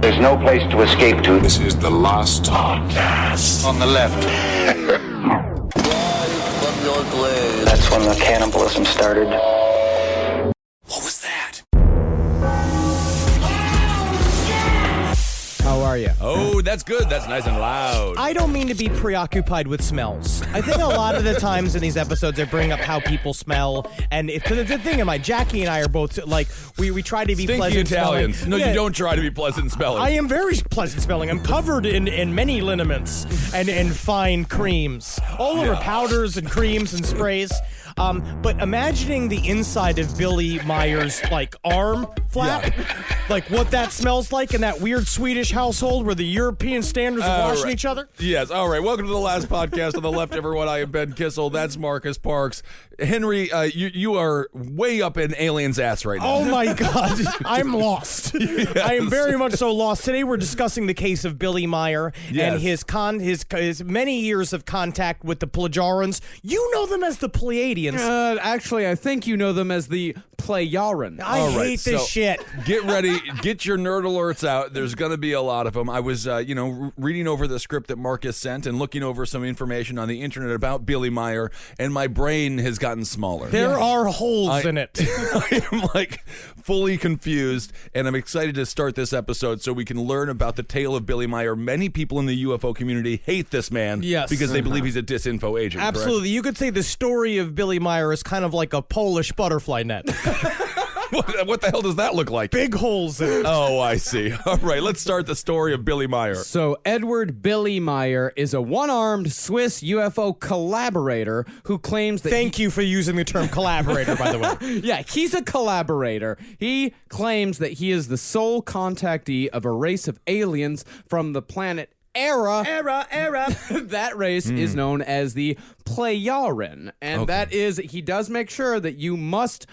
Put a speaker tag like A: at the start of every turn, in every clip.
A: There's no place to escape to.
B: This is the last podcast.
A: On the left. That's when the cannibalism started.
B: What was that?
C: How are you?
D: Oh, that's good. That's nice and loud.
C: I don't mean to be preoccupied with smells. I think a lot of the times in these episodes I bring up how people smell, and because it's a thing in my Jackie and I are both like we try to be
D: Stinky
C: pleasant
D: Italians.
C: smelling.
D: No,
C: Yeah.
D: you don't try to be pleasant smelling.
C: I am very pleasant smelling. I'm covered in many liniments and fine creams. All over powders and creams and sprays. But imagining the inside of Billy Meier's like arm flap, like what that smells like in that weird Swedish household where the European standards are washing each other.
D: Yes. All right. Welcome to the last podcast on the left, everyone. I am Ben Kissel. That's Marcus Parks. Henry, you are way up in Alien's ass right now.
C: Oh my God, I'm lost. Yes. I am very much so lost. Today we're discussing the case of Billy Meier and his many years of contact with the Plagiarans. You know them as the Pleiadians.
E: Actually, I think you know them as the Playaran.
C: I hate this shit.
D: Get ready. Get your nerd alerts out. There's going to be a lot of them. I was, reading over the script that Marcus sent and looking over some information on the internet about Billy Meier, and my brain has gotten smaller.
C: There are holes in it.
D: I am like fully confused, and I'm excited to start this episode so we can learn about the tale of Billy Meier. Many people in the UFO community hate this man because they believe he's a disinfo agent.
C: Absolutely.
D: Correct?
C: You could say the story of Billy Meier is kind of like a Polish butterfly net.
D: What the hell does that look like?
C: Big holes in it.
D: Oh, I see. All right, let's start the story of Billy Meier.
E: So Edward Billy Meier is a one-armed Swiss UFO collaborator who claims that
C: Thank you for using the term collaborator, by the way.
E: Yeah, he's a collaborator. He claims that he is the sole contactee of a race of aliens from the planet Era. That race is known as the Playaran. And that is, he does make sure that you must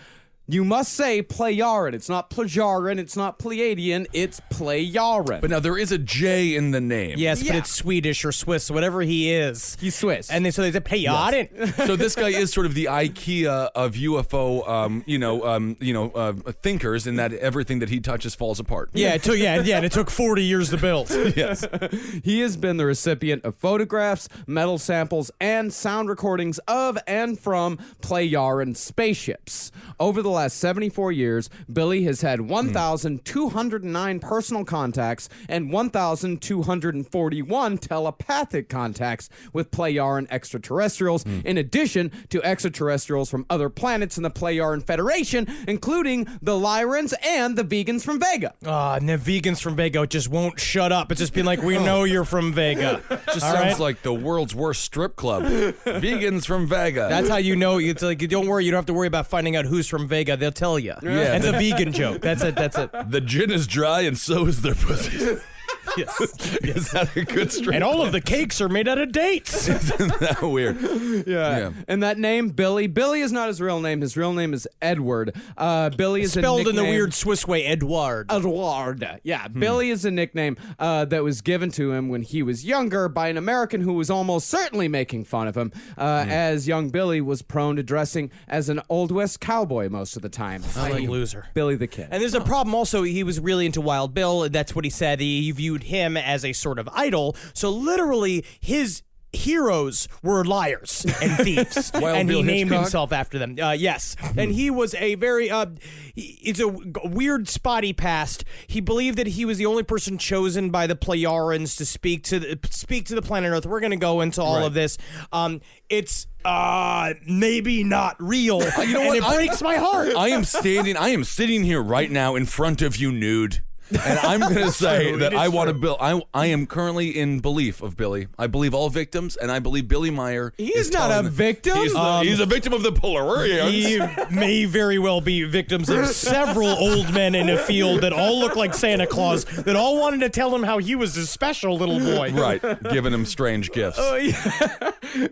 E: say Playaran. It's not Plajaran, it's not Pleiadian, it's Playaran.
D: But now there is a J in the name.
C: Yes, but it's Swedish or Swiss, whatever he is.
E: He's Swiss.
C: And so they say Pleiadian.
D: Yes. So this guy is sort of the IKEA of UFO, thinkers, in that everything that he touches falls apart.
C: Yeah, it took 40 years to build.
D: Yes.
E: He has been the recipient of photographs, metal samples, and sound recordings of and from Playaran spaceships. Over the last 74 years, Billy has had 1,209 personal contacts and 1,241 telepathic contacts with Playaran extraterrestrials, in addition to extraterrestrials from other planets in the Playaran Federation, including the Lyrans and the vegans from Vega.
C: And the vegans from Vega just won't shut up. It's just been like, we know you're from Vega.
D: Just sounds like the world's worst strip club. Vegans from Vega.
C: That's how you know. It's like, don't worry, you don't have to worry about finding out who's from Vega. They'll tell you.
D: Yeah.
C: It's a vegan joke. That's it.
D: The gin is dry and so is their pussy.
C: Yes.
D: Is that a good strip?
C: And all of the cakes are made out of dates.
D: Isn't that weird?
E: Yeah. And that name, Billy is not his real name. His real name is Edward. Billy is
C: Spelled
E: a nickname.
C: in the weird Swiss way, Edward.
E: Edward. Yeah, Billy is a nickname that was given to him when he was younger by an American who was almost certainly making fun of him, as young Billy was prone to dressing as an Old West cowboy most of the time.
C: Like loser.
E: Billy the Kid.
C: And there's a problem also. He was really into Wild Bill. That's what he said. He viewed him as a sort of idol. So literally his heroes were liars and thieves. And he named himself after them. Yes. And he was a very, it's a weird spotty past. He believed that he was the only person chosen by the Pleiarans to speak to the planet Earth. We're going to go into all of this. It's maybe not real. You know what? It breaks my heart.
D: I am sitting here right now in front of you nude. And I'm going to say that I want to build. I am currently in belief of Billy. I believe all victims, and I believe Billy Meier.
E: He's not a victim.
D: He's a victim of the Polarians.
C: He may very well be victims of several old men in a field that all look like Santa Claus, that all wanted to tell him how he was a special little boy.
D: Right, giving him strange gifts.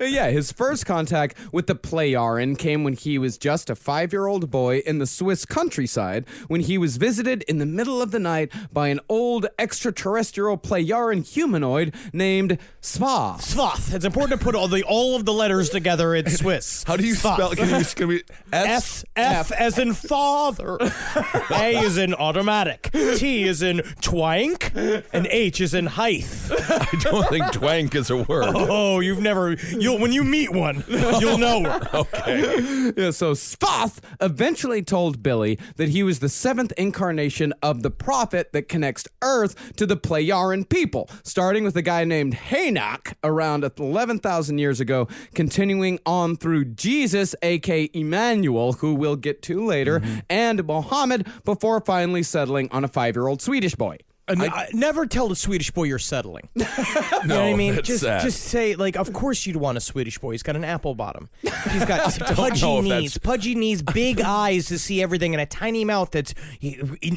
E: Yeah, his first contact with the Playaran came when he was just a 5-year-old boy in the Swiss countryside when he was visited in the middle of the night night by an old extraterrestrial Playaran humanoid named Svath.
C: Svath. It's important to put all of the letters together in Swiss.
D: How do you spell? Can we
C: S F as in father, A as in automatic, T as in twank, and H as in height.
D: I don't think twank is a word.
C: Oh, when you meet one, you'll know her.
D: Okay.
E: Yeah, so Svath eventually told Billy that he was the seventh incarnation of the prophet that connects Earth to the Playaran people, starting with a guy named Hanak around 11,000 years ago, continuing on through Jesus, aka Emmanuel, who we'll get to later, and Mohammed, before finally settling on a 5-year-old Swedish boy.
C: I never tell the Swedish boy you're settling. You know what I mean?
D: that's sad.
C: Just say, like, of course you'd want a Swedish boy. He's got an apple bottom. He's got pudgy knees, big eyes to see everything, and a tiny mouth that's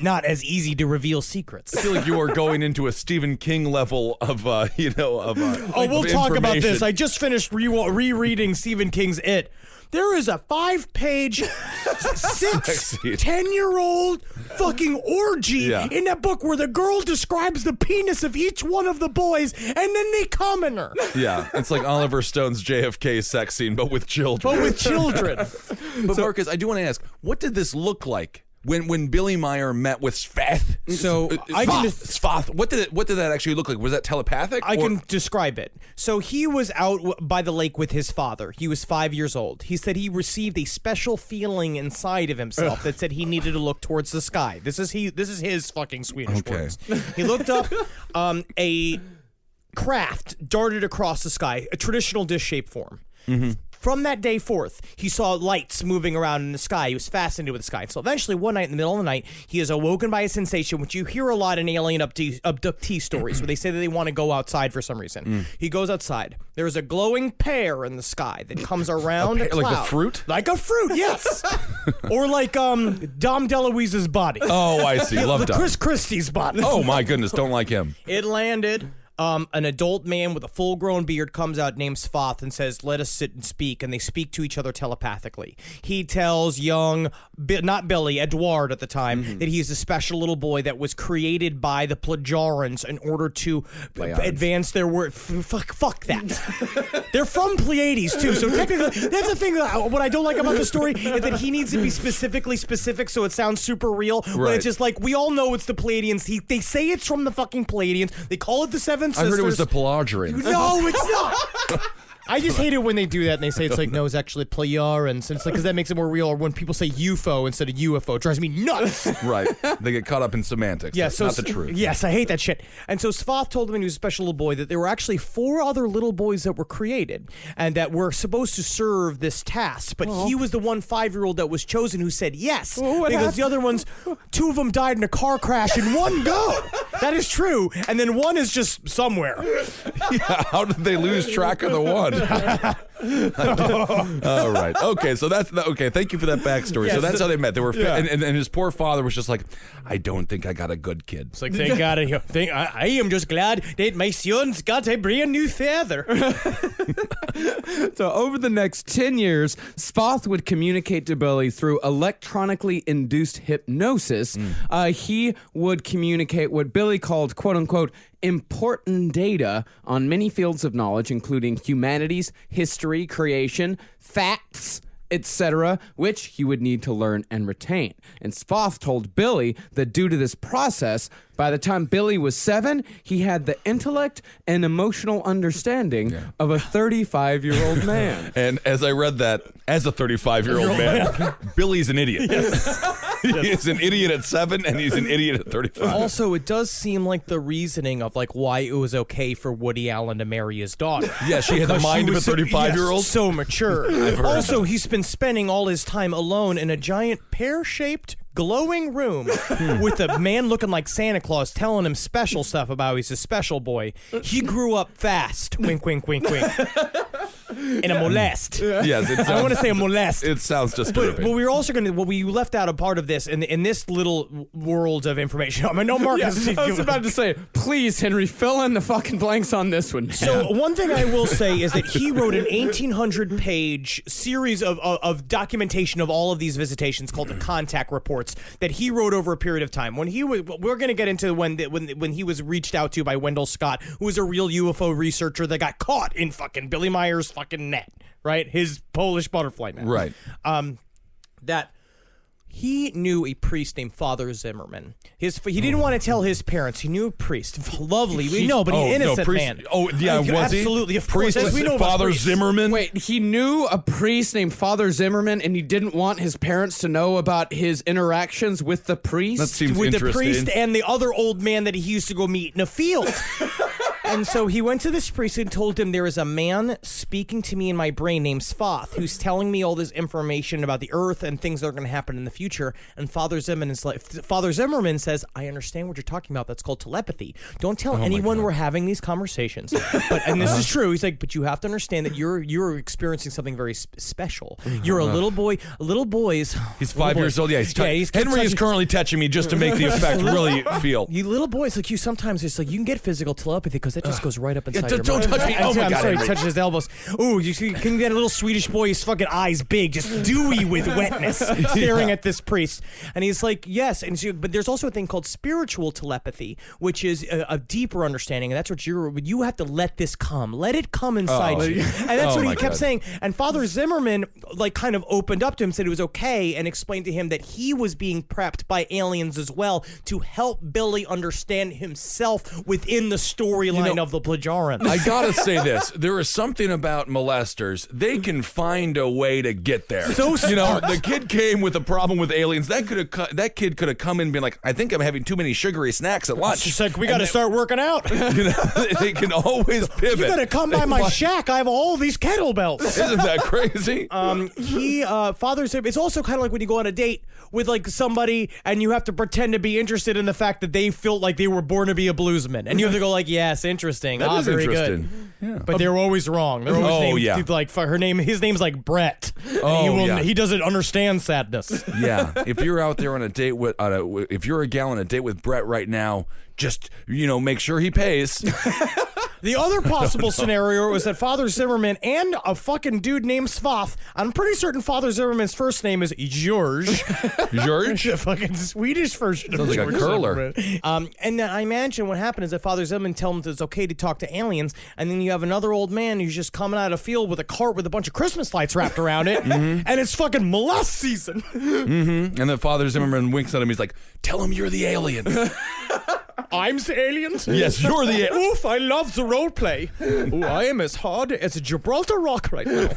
C: not as easy to reveal secrets.
D: I feel like you are going into a Stephen King level of,
C: we'll talk about this.
D: information.
C: I just finished rereading Stephen King's It. There is a 5-page, 10-year-old fucking orgy in that book where the girl describes the penis of each one of the boys, and then they come in her.
D: Yeah, it's like Oliver Stone's JFK sex scene, but with children. But Marcus, I do want to ask, what did this look like when Billy Meier met with Svath?
C: So
D: Svath. What did that actually look like? Was that telepathic?
C: I can describe it. So he was out by the lake with his father. He was 5 years old. He said he received a special feeling inside of himself that said he needed to look towards the sky. This is his fucking Swedish words. He looked up a craft darted across the sky, a traditional dish-shaped form. From that day forth, he saw lights moving around in the sky. He was fascinated with the sky. So eventually, one night in the middle of the night, he is awoken by a sensation, which you hear a lot in alien abductee stories, where they say that they want to go outside for some reason. He goes outside. There is a glowing pear in the sky that comes around a cloud.
D: Like the fruit?
C: Like a fruit, yes. Or like Dom DeLuise's body.
D: Oh, I see. Love Dom.
C: Chris Christie's body.
D: Oh, my goodness. Don't like him.
C: It landed. An adult man with a full-grown beard comes out named Svath and says, "Let us sit and speak," and they speak to each other telepathically. He tells not Billy, Edouard at the time, that he is a special little boy that was created by the Plajarans in order to advance their word. Fuck that. They're from Pleiades, too, so technically, that's the thing. What I don't like about the story is that he needs to be specifically specific so it sounds super real, but it's just like, we all know it's the Pleiadians. They say it's from the fucking Pleiadians. They call it the Seven Sisters.
D: I heard it was the Pelagians.
C: No, it's not. I just hate it when they do that and they say it's like, no, it's actually Playarans. And it's like, because that makes it more real. Or when people say UFO instead of UFO, it drives me nuts.
D: Right. They get caught up in semantics.
C: Yeah,
D: That's not the truth.
C: Yes, I hate that shit. And so Svath told him when he was a special little boy that there were actually 4 other little boys that were created and that were supposed to serve this task. But he was the one 5-year-old that was chosen who said yes. Because the other ones, 2 of them died in a car crash in one go. That is true. And then one is just somewhere.
D: Yeah, how did they lose track of the one? All right. Okay. So okay. Thank you for that backstory.
C: Yes,
D: so that's how they met. They were, and his poor father was just like, I don't think I got a good kid.
C: It's like, thank God. I am just glad that my son's got a brand new father.
E: So over the next 10 years, Svath would communicate to Billy through electronically induced hypnosis. He would communicate what Billy called, quote unquote, important data on many fields of knowledge, including humanities, history, creation, facts, etc., which he would need to learn and retain. And Svath told Billy that due to this process, by the time Billy was 7, he had the intellect and emotional understanding of a 35-year-old man.
D: And as I read that, as a 35-year-old man, Billy's an idiot. He is an idiot at 7, and he's an idiot at 35.
C: Also, it does seem like the reasoning of like why it was okay for Woody Allen to marry his daughter.
D: Yeah, she had the mind of a 35-year-old.
C: So mature. Also, he's been spending all his time alone in a giant pear-shaped glowing room with a man looking like Santa Claus telling him special stuff about he's a special boy. He grew up fast. Wink, wink, wink, wink. and a molest.
D: Yes,
C: I want to say a molest.
D: It sounds disturbing.
C: But we were also going to, we left out a part of this in this little world of information. I mean, no, Marcus.
E: I was about to say, please, Henry, fill in the fucking blanks on this one.
C: So one thing I will say is that he wrote an 1,800-page series of documentation of all of these visitations called the contact reports that he wrote over a period of time. When he was, we're going to get into when he was reached out to by Wendell Scott, who was a real UFO researcher that got caught in fucking Billy Meier's fucking net, right? His Polish butterfly net.
D: Right.
C: That he knew a priest named Father Zimmerman. He didn't want to tell his parents. He knew a priest. Lovely. We know, but he's an innocent man.
D: Oh, yeah, was he?
C: Absolutely. Of
D: priest,
C: course. As we know about
D: Father
C: priests.
D: Zimmerman?
E: Wait, he knew a priest named Father Zimmerman, and he didn't want his parents to know about his interactions with the priest?
D: That seems
C: With the
D: interesting.
C: priest and the other old man that he used to go meet in a field. And so he went to this priest and told him, there is a man speaking to me in my brain named Svath who's telling me all this information about the earth and things that are going to happen in the future. And Father Zimmerman says, I understand what you're talking about. That's called telepathy. Don't tell anyone we're having these conversations. And this is true. He's like, but you have to understand that you're experiencing something very special. You're a little boy. Little boys.
D: He's 5 years old. Yeah,
C: he's
D: Henry is currently touching me just to make the effect really feel.
C: You little boys, like you sometimes, it's like you can get physical telepathy because that just goes right up inside your
D: don't
C: mind.
D: touch me. Oh my
C: I'm
D: God,
C: sorry,
D: Henry.
C: touches his elbows. Ooh, you can get a little Swedish boy, his fucking eyes big, just dewy with wetness, staring at this priest. And he's like, yes. And so, but there's also a thing called spiritual telepathy, which is a deeper understanding. And that's what you have to let this come. Let it come inside you. And that's what he kept saying. And Father Zimmerman, like, kind of opened up to him, said it was okay, and explained to him that he was being prepped by aliens as well to help Billy understand himself within the storyline of the Plagiaran.
D: I gotta say this. There is something about molesters. They can find a way to get there.
C: So smart.
D: the kid came with a problem with aliens. That kid could have come in and been like, I think I'm having too many sugary snacks at lunch.
C: She's like, we got to start working out.
D: They can always pivot.
C: You got to come by my shack. I have all these kettlebells.
D: Isn't that crazy?
C: It's also kind of like when you go on a date with like somebody and you have to pretend to be interested in the fact that they felt like they were born to be a bluesman, and you have to go like, yes, interesting.
D: That is
C: very
D: interesting.
C: Good.
D: Yeah.
C: But they're always wrong. They're always named, like his name's like Brett. He doesn't understand sadness.
D: Yeah. If you're out there on a date with, if you're a gal on a date with Brett right now, just make sure he pays.
C: The other possible scenario was that Father Zimmerman and a fucking dude named Svath. I'm pretty certain Father Zimmerman's first name is George.
D: George?
C: A fucking Swedish version of
D: Sounds like a
C: George
D: curler.
C: Zimmerman. And then I imagine what happened is that Father Zimmerman tells him that it's okay to talk to aliens, and then you have another old man who's just coming out of a field with a cart with a bunch of Christmas lights wrapped around it, and it's fucking molest season.
D: And then Father Zimmerman winks at him. He's like, tell him you're the alien.
C: I'm the alien?
D: Yes, you're the alien.
C: Oof, I love the role play. Ooh, I am as hard as a Gibraltar rock right now.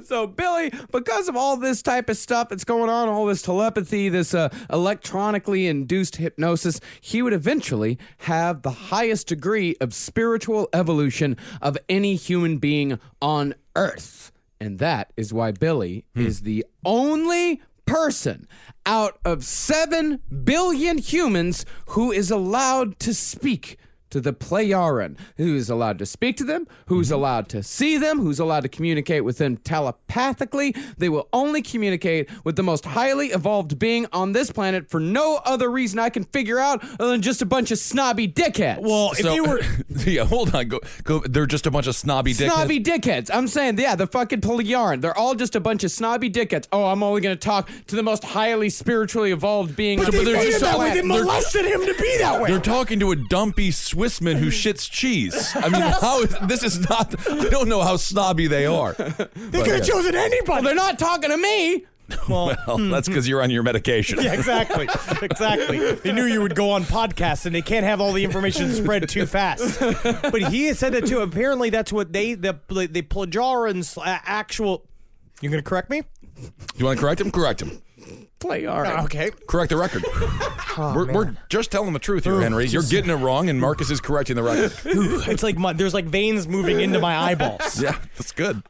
E: So, Billy, because of all this type of stuff that's going on, all this telepathy, this electronically induced hypnosis, he would eventually have the highest degree of spiritual evolution of any human being on Earth. And that is why Billy is the only person out of 7 billion humans who is allowed to speak to the Playaran, who is allowed to speak to them, who's allowed to see them, who's allowed to communicate with them telepathically. They will only communicate with the most highly evolved being on this planet for no other reason I can figure out other than just a bunch of snobby dickheads.
C: Well, if they were...
D: Yeah, hold on. Go. They're just a bunch of snobby dickheads.
E: Snobby dickheads. I'm saying, yeah, the fucking Playaran. They're all just a bunch of snobby dickheads. Oh, I'm only going to talk to the most highly spiritually evolved being.
C: But they made it that way. They
D: they're-
C: molested him to be that way.
D: They're talking to a dumpy Swissman who shits cheese. I mean, this is not, I don't know how snobby they are.
C: They could have chosen anybody.
E: They're not talking to me.
D: Well, that's because you're on your medication.
C: Yeah, exactly. They knew you would go on podcasts, and they can't have all the information spread too fast. But he had said that too. Apparently, that's what the Plagiaran's actual. You gonna correct me?
D: You want to correct him? Correct him.
E: Playaran.
C: Okay.
D: Correct the record. We're just telling the truth here, Henry. You're getting it wrong, and Marcus is correcting the record.
C: It's like there's like veins moving into my eyeballs.
D: Yeah, that's good.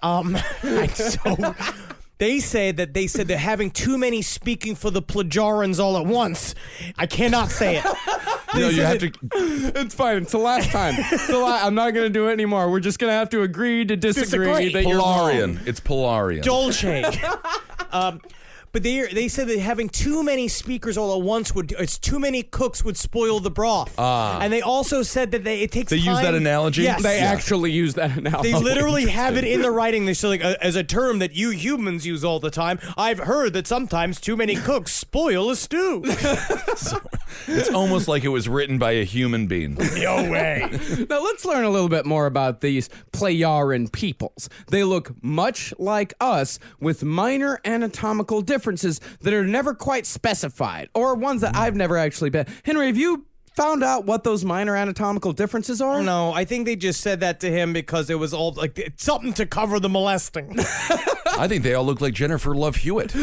C: They said that having too many speaking for the Plagiarans all at once. I cannot say it.
D: No, you have to.
E: It's fine. It's the last time. I'm not going to do it anymore. We're just going to have to agree to disagree. That you're
D: Polarian.
E: wrong.
D: It's Polarian.
C: Dolce. But they said that having too many speakers all at once it's too many cooks would spoil the broth. And they also said that it takes
D: They
C: time.
D: use that analogy?
C: Yes.
E: They actually use that analogy.
C: They literally have it in the writing. They say, like, as a term that you humans use all the time. I've heard that sometimes too many cooks spoil a stew.
D: It's almost like it was written by a human being.
C: No way.
E: Now let's learn a little bit more about these Plejaran peoples. They look much like us with minor anatomical differences that are never quite specified, or ones that I've never actually been. Henry, have you found out what those minor anatomical differences are?
C: No, I think they just said that to him because it was all like something to cover the molesting.
D: I think they all look like Jennifer Love Hewitt.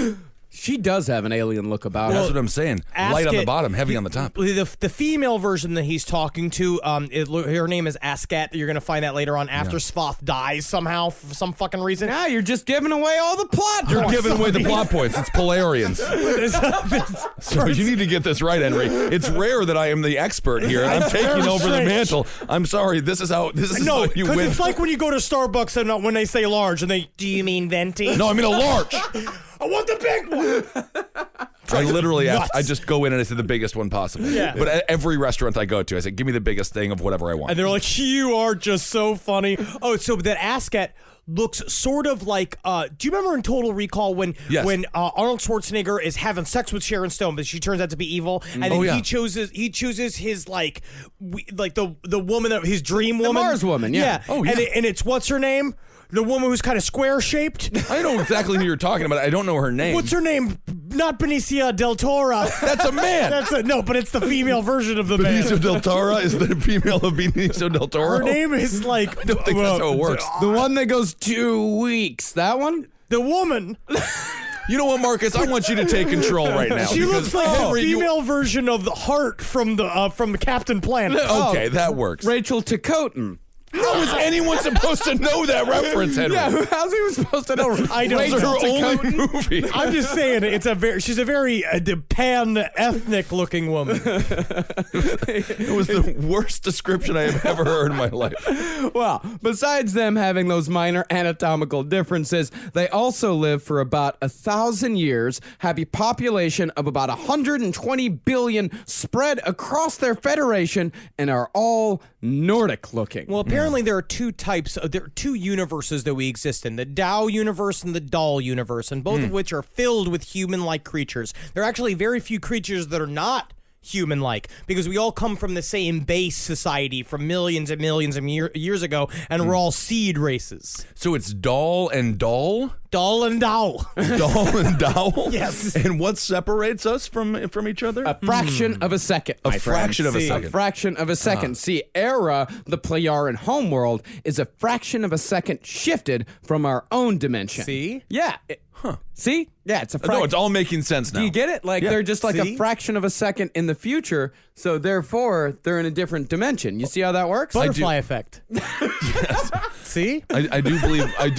E: She does have an alien look about
D: That's
E: her.
D: what I'm saying. Light on the bottom, heavy on the top.
C: The female version that he's talking to, her name is Askat. You're going to find that later on after Svath dies somehow for some fucking reason.
E: Now you're just giving away all the plot
D: You're
E: points.
D: giving away the plot points. It's Polarians. So you need to get this right, Henry. It's rare that I am the expert here. I'm taking
C: very
D: over the
C: strange.
D: mantle. I'm sorry. This is how
C: No,
D: you
C: because
D: win.
C: it's like when you go to Starbucks and when they say large and do you mean venti?
D: No, I mean a large.
C: I want the big one.
D: I literally
C: nuts.
D: ask, I just go in and I say the biggest one possible.
C: Yeah.
D: But at every restaurant I go to, I say, give me the biggest thing of whatever I want.
C: And they're like, you are just so funny. Oh, so that Askat looks sort of like, do you remember in Total Recall when
D: Yes.
C: Arnold Schwarzenegger is having sex with Sharon Stone, but she turns out to be evil, and then
D: yeah.
C: he chooses his the woman that his dream woman,
E: Mars woman, yeah.
D: Oh, yeah.
C: and it's what's her name? The woman who's kind of square shaped.
D: I know exactly who you're talking about. I don't know her name.
C: What's her name? Not Benicio del Toro.
D: That's a man.
C: No, but it's the female version of the man.
D: Benicio del Toro is the female of Benicio del Toro.
C: Her name is like
D: I don't think that's how it works.
E: The one that goes 2 weeks. That one?
C: the woman.
D: You know what, Marcus? I want you to take control right now.
C: She looks
D: because
C: like
D: Henry,
C: the
D: you-
C: female version of the Heart from the Captain Planet.
D: Okay, that works.
E: Rachel Ticotin.
D: How is anyone supposed to know that reference, Henry?
E: Yeah, how's he supposed to know?
C: I don't
D: It's
C: know.
D: her only movie.
C: I'm just saying, she's a very pan-ethnic looking woman.
D: It was the worst description I have ever heard in my life.
E: Well, besides them having those minor anatomical differences, they also live for about 1,000 years, have a population of about 120 billion spread across their federation, and are all Nordic looking.
C: Well, apparently there are two universes that we exist in, the Tao universe and the Doll universe, and both of which are filled with human-like creatures. There are actually very few creatures that are not human-like, because we all come from the same base society from millions and millions of years ago, and we're all seed races.
D: So it's doll and doll?
C: Doll and Dow.
D: Doll and doll?
C: Yes.
D: And what separates us from each other?
E: A fraction of a second.
D: A
E: my friend.
D: fraction of a
E: See,
D: second.
E: A fraction of a second. See, Era, the Plejaran homeworld, is a fraction of a second shifted from our own dimension.
C: See?
E: Yeah. See? Yeah, it's a fraction.
D: No, it's all making sense now.
E: Do you get it? Like,
D: Yeah.
E: they're just like
C: See?
E: a fraction of a second in the future, so therefore, they're in a different dimension. You see how that works?
C: Butterfly effect. See?
D: I do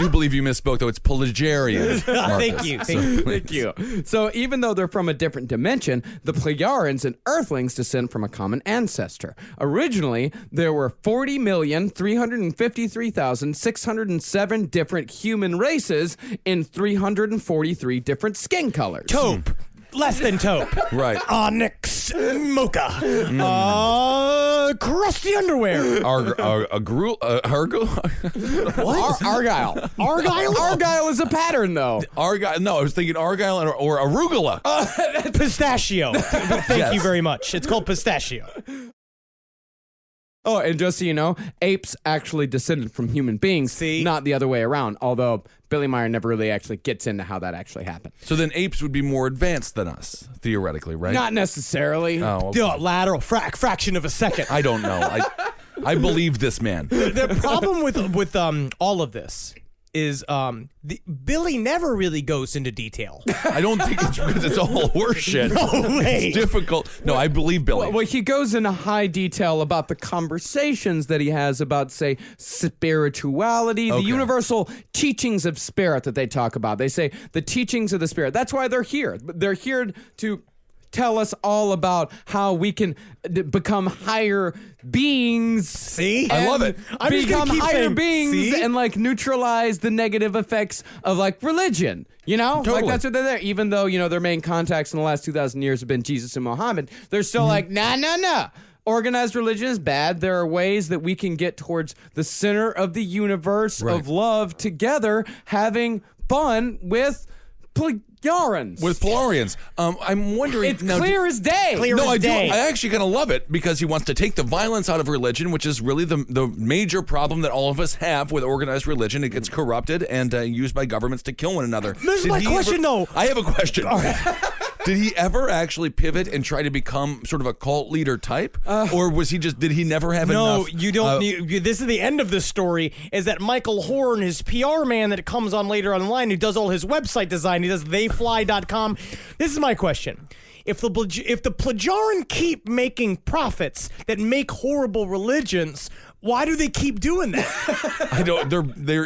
D: believe you misspoke, though. It's Pelagarian.
C: Thank you.
E: Thank you. So even though they're from a different dimension, the Plejarans and Earthlings descend from a common ancestor. Originally, there were 40,353,607 different human races in 343 different skin colors.
C: Taupe. Less than taupe.
D: Right.
C: Onyx mocha. Crusty underwear.
D: Argyle?
E: Argyle.
C: Argyle?
E: Argyle is a pattern, though.
D: Argyle? No, I was thinking Argyle or arugula.
C: Pistachio. Thank
D: Yes.
C: you very much. It's called pistachio.
E: Oh, and just so you know, apes actually descended from human beings,
C: See?
E: not the other way around, although Billy Meier never really actually gets into how that actually happened.
D: So then apes would be more advanced than us, theoretically, right?
E: Not necessarily.
D: Oh, okay.
C: Duh, lateral fraction of a second.
D: I don't know. I believe this man.
C: The problem with all of this is Billy never really goes into detail.
D: I don't think it's because it's all horseshit.
C: No way.
D: It's difficult. No, I believe Billy.
E: Well, he goes into high detail about the conversations that he has about, say, spirituality, the
D: Okay.
E: universal teachings of spirit that they talk about. They say the teachings of the spirit. That's why they're here. They're here to tell us all about how we can become higher beings.
C: See?
D: I love it.
C: I'm just gonna
E: Become
C: keep
E: higher
C: saying,
E: beings
C: see?
E: and like neutralize the negative effects of like religion. You know, like
D: Totally.
E: that's what they're there. Even though their main contacts in the last 2,000 years have been Jesus and Muhammad, they're still like, nah. Organized religion is bad. There are ways that we can get towards the center of the universe of love together, having fun with Pleiadians.
D: With Polarians. I'm wondering.
E: It's clear as day.
D: No, I do. I actually kind of love it because he wants to take the violence out of religion, which is really the major problem that all of us have with organized religion. It gets corrupted and used by governments to kill one another.
C: This is my question, though.
D: I have a question. Did he ever actually pivot and try to become sort of a cult leader type, or was he just? Did he never have enough?
C: No, you don't. This is the end of the story. Is that Michael Horn, his PR man that comes on later online, who does all his website design? He does theyfly.com. This is my question. If the Plagiaran keep making profits that make horrible religions, why do they keep doing that?
D: I don't. They're.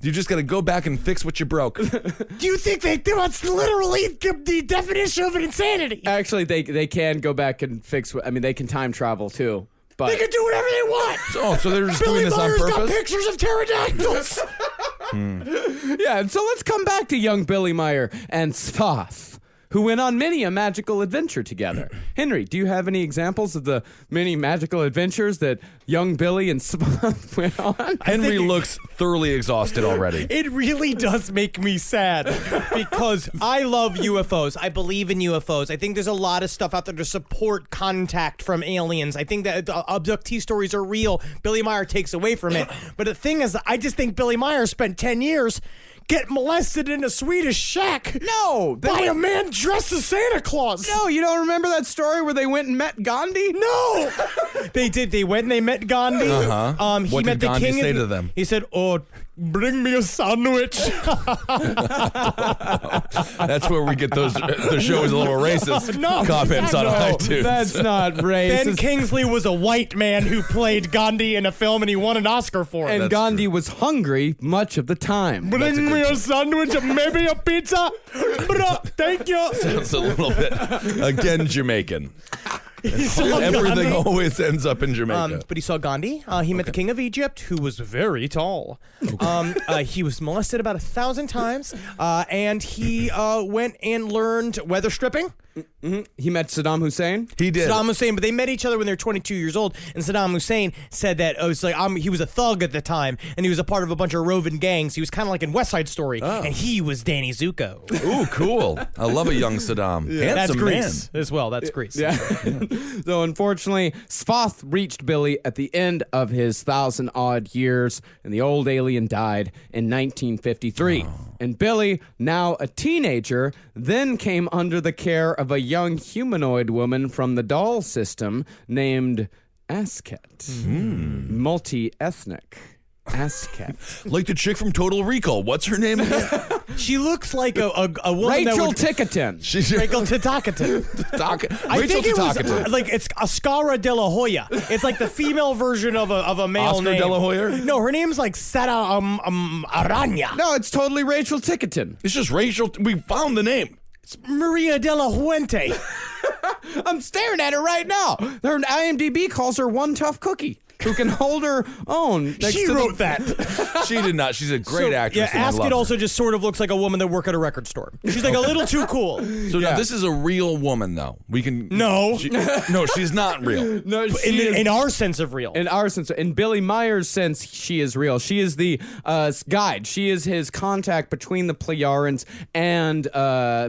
D: You just got to go back and fix what you broke.
C: Do you think that's literally the definition of an insanity?
E: Actually, they can go back and fix. I mean, they can time travel too. But
C: They can do whatever they want.
D: So they're just
C: Billy
D: doing this
C: Meyer's
D: on
C: got
D: purpose.
C: pictures of pterodactyls.
E: yeah, and so let's come back to young Billy Meier and Svath, who went on many a magical adventure together. Henry, do you have any examples of the many magical adventures that young Billy and Svath went on?
D: Henry looks thoroughly exhausted already.
C: It really does make me sad because I love UFOs. I believe in UFOs. I think there's a lot of stuff out there to support contact from aliens. I think that abductee stories are real. Billy Meier takes away from it. But the thing is, I just think Billy Meier spent 10 years getting molested in a Swedish shack.
E: No,
C: by a man dressed as Santa Claus.
E: No, you don't remember that story where they went and met Gandhi?
C: No, they did. They went and they met Gandhi. He
D: What
C: met
D: did
C: the
D: Gandhi
C: king.
D: say to them?
C: He said, "Oh, bring me a sandwich."
D: That's where we get those. The show is a little racist.
C: No,
D: comments on iTunes.
E: That's not racist.
C: Ben Kingsley was a white man who played Gandhi in a film, and he won an Oscar for it.
E: and Gandhi was hungry much of the time.
C: Bring me a sandwich and maybe a pizza. Thank you.
D: It's a little bit again Jamaican.
C: He saw
D: Everything
C: Gandhi.
D: always ends up in Jamaica.
C: But he saw Gandhi. He met the king of Egypt, who was very tall. He was molested about 1,000 times, and he went and learned weather stripping.
E: He met Saddam Hussein.
D: He did.
C: Saddam Hussein, but they met each other when they were 22 years old, and Saddam Hussein said that he was a thug at the time, and he was a part of a bunch of roving gangs. He was kind of like in West Side Story, and he was Danny Zuko.
D: Ooh, cool. I love a young Saddam.
C: That's
D: Handsome
C: Greece as well. That's Greece.
E: Yeah. So unfortunately, Svath reached Billy at the end of his 1,000-odd years, and the old alien died in 1953. And Billy, now a teenager, then came under the care of a young humanoid woman from the doll system named Asket. Multi-ethnic. Asket.
D: Like the chick from Total Recall. What's her name again?
C: She looks like a woman
E: Rachel
C: that would...
E: Tickerton.
D: She's
C: Rachel Tatakaton. I think it was like it's Ascara de la Hoya. It's like the female version of a male
D: Oscar
C: name.
D: de la Hoya?
C: No, her name's like Sara Aranya.
E: No, it's totally Rachel Tickerton.
D: It's just Rachel. We found the name.
C: It's Maria de la Fuente.
E: I'm staring at her right now. Her IMDb calls her one tough cookie who can hold her own.
C: She wrote that.
D: She did not. She's a great actress.
C: Yeah,
D: and I love
C: Asket
D: her.
C: also just sort of looks like a woman that work at a record store. She's like a little too cool.
D: So now this is a real woman, though. We can.
C: No.
D: No, she's not real.
E: No, she is,
C: In our sense of real.
E: in our sense, in Billy Meyer's sense, she is real. She is the guide. She is his contact between the Pleiadians and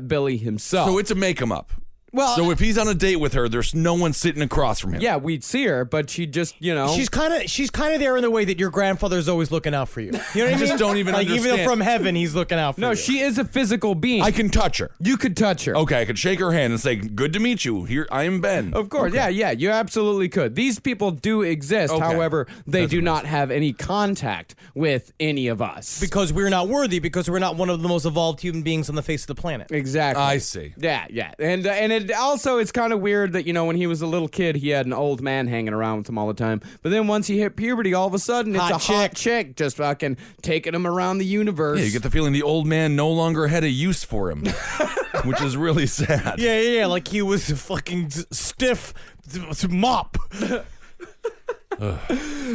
E: Billy himself.
D: So it's a make 'em up.
E: Well,
D: So if he's on a date with her, there's no one sitting across from him.
E: yeah, we'd see her, but she just,
C: She's kind of there in the way that your grandfather's always looking out for you. You know what I mean?
D: just don't even
C: like even
D: understand.
C: from heaven, he's looking out for you.
E: no, she is a physical being.
D: I can touch her.
E: You could touch her.
D: Okay, I could shake her hand and say, "Good to meet you. Here, I am Ben."
E: Of course, yeah, you absolutely could. These people do exist.
D: Okay.
E: However, they do not have any contact with any of us.
C: because we're not worthy, because we're not one of the most evolved human beings on the face of the planet.
E: Exactly.
D: I see.
E: Yeah, and And also, it's kind of weird that, when he was a little kid, he had an old man hanging around with him all the time. But then once he hit puberty, all of a sudden, it's hot chick just fucking taking him around the universe.
D: Yeah, you get the feeling the old man no longer had a use for him, which is really sad.
C: Yeah, like he was a fucking stiff mop.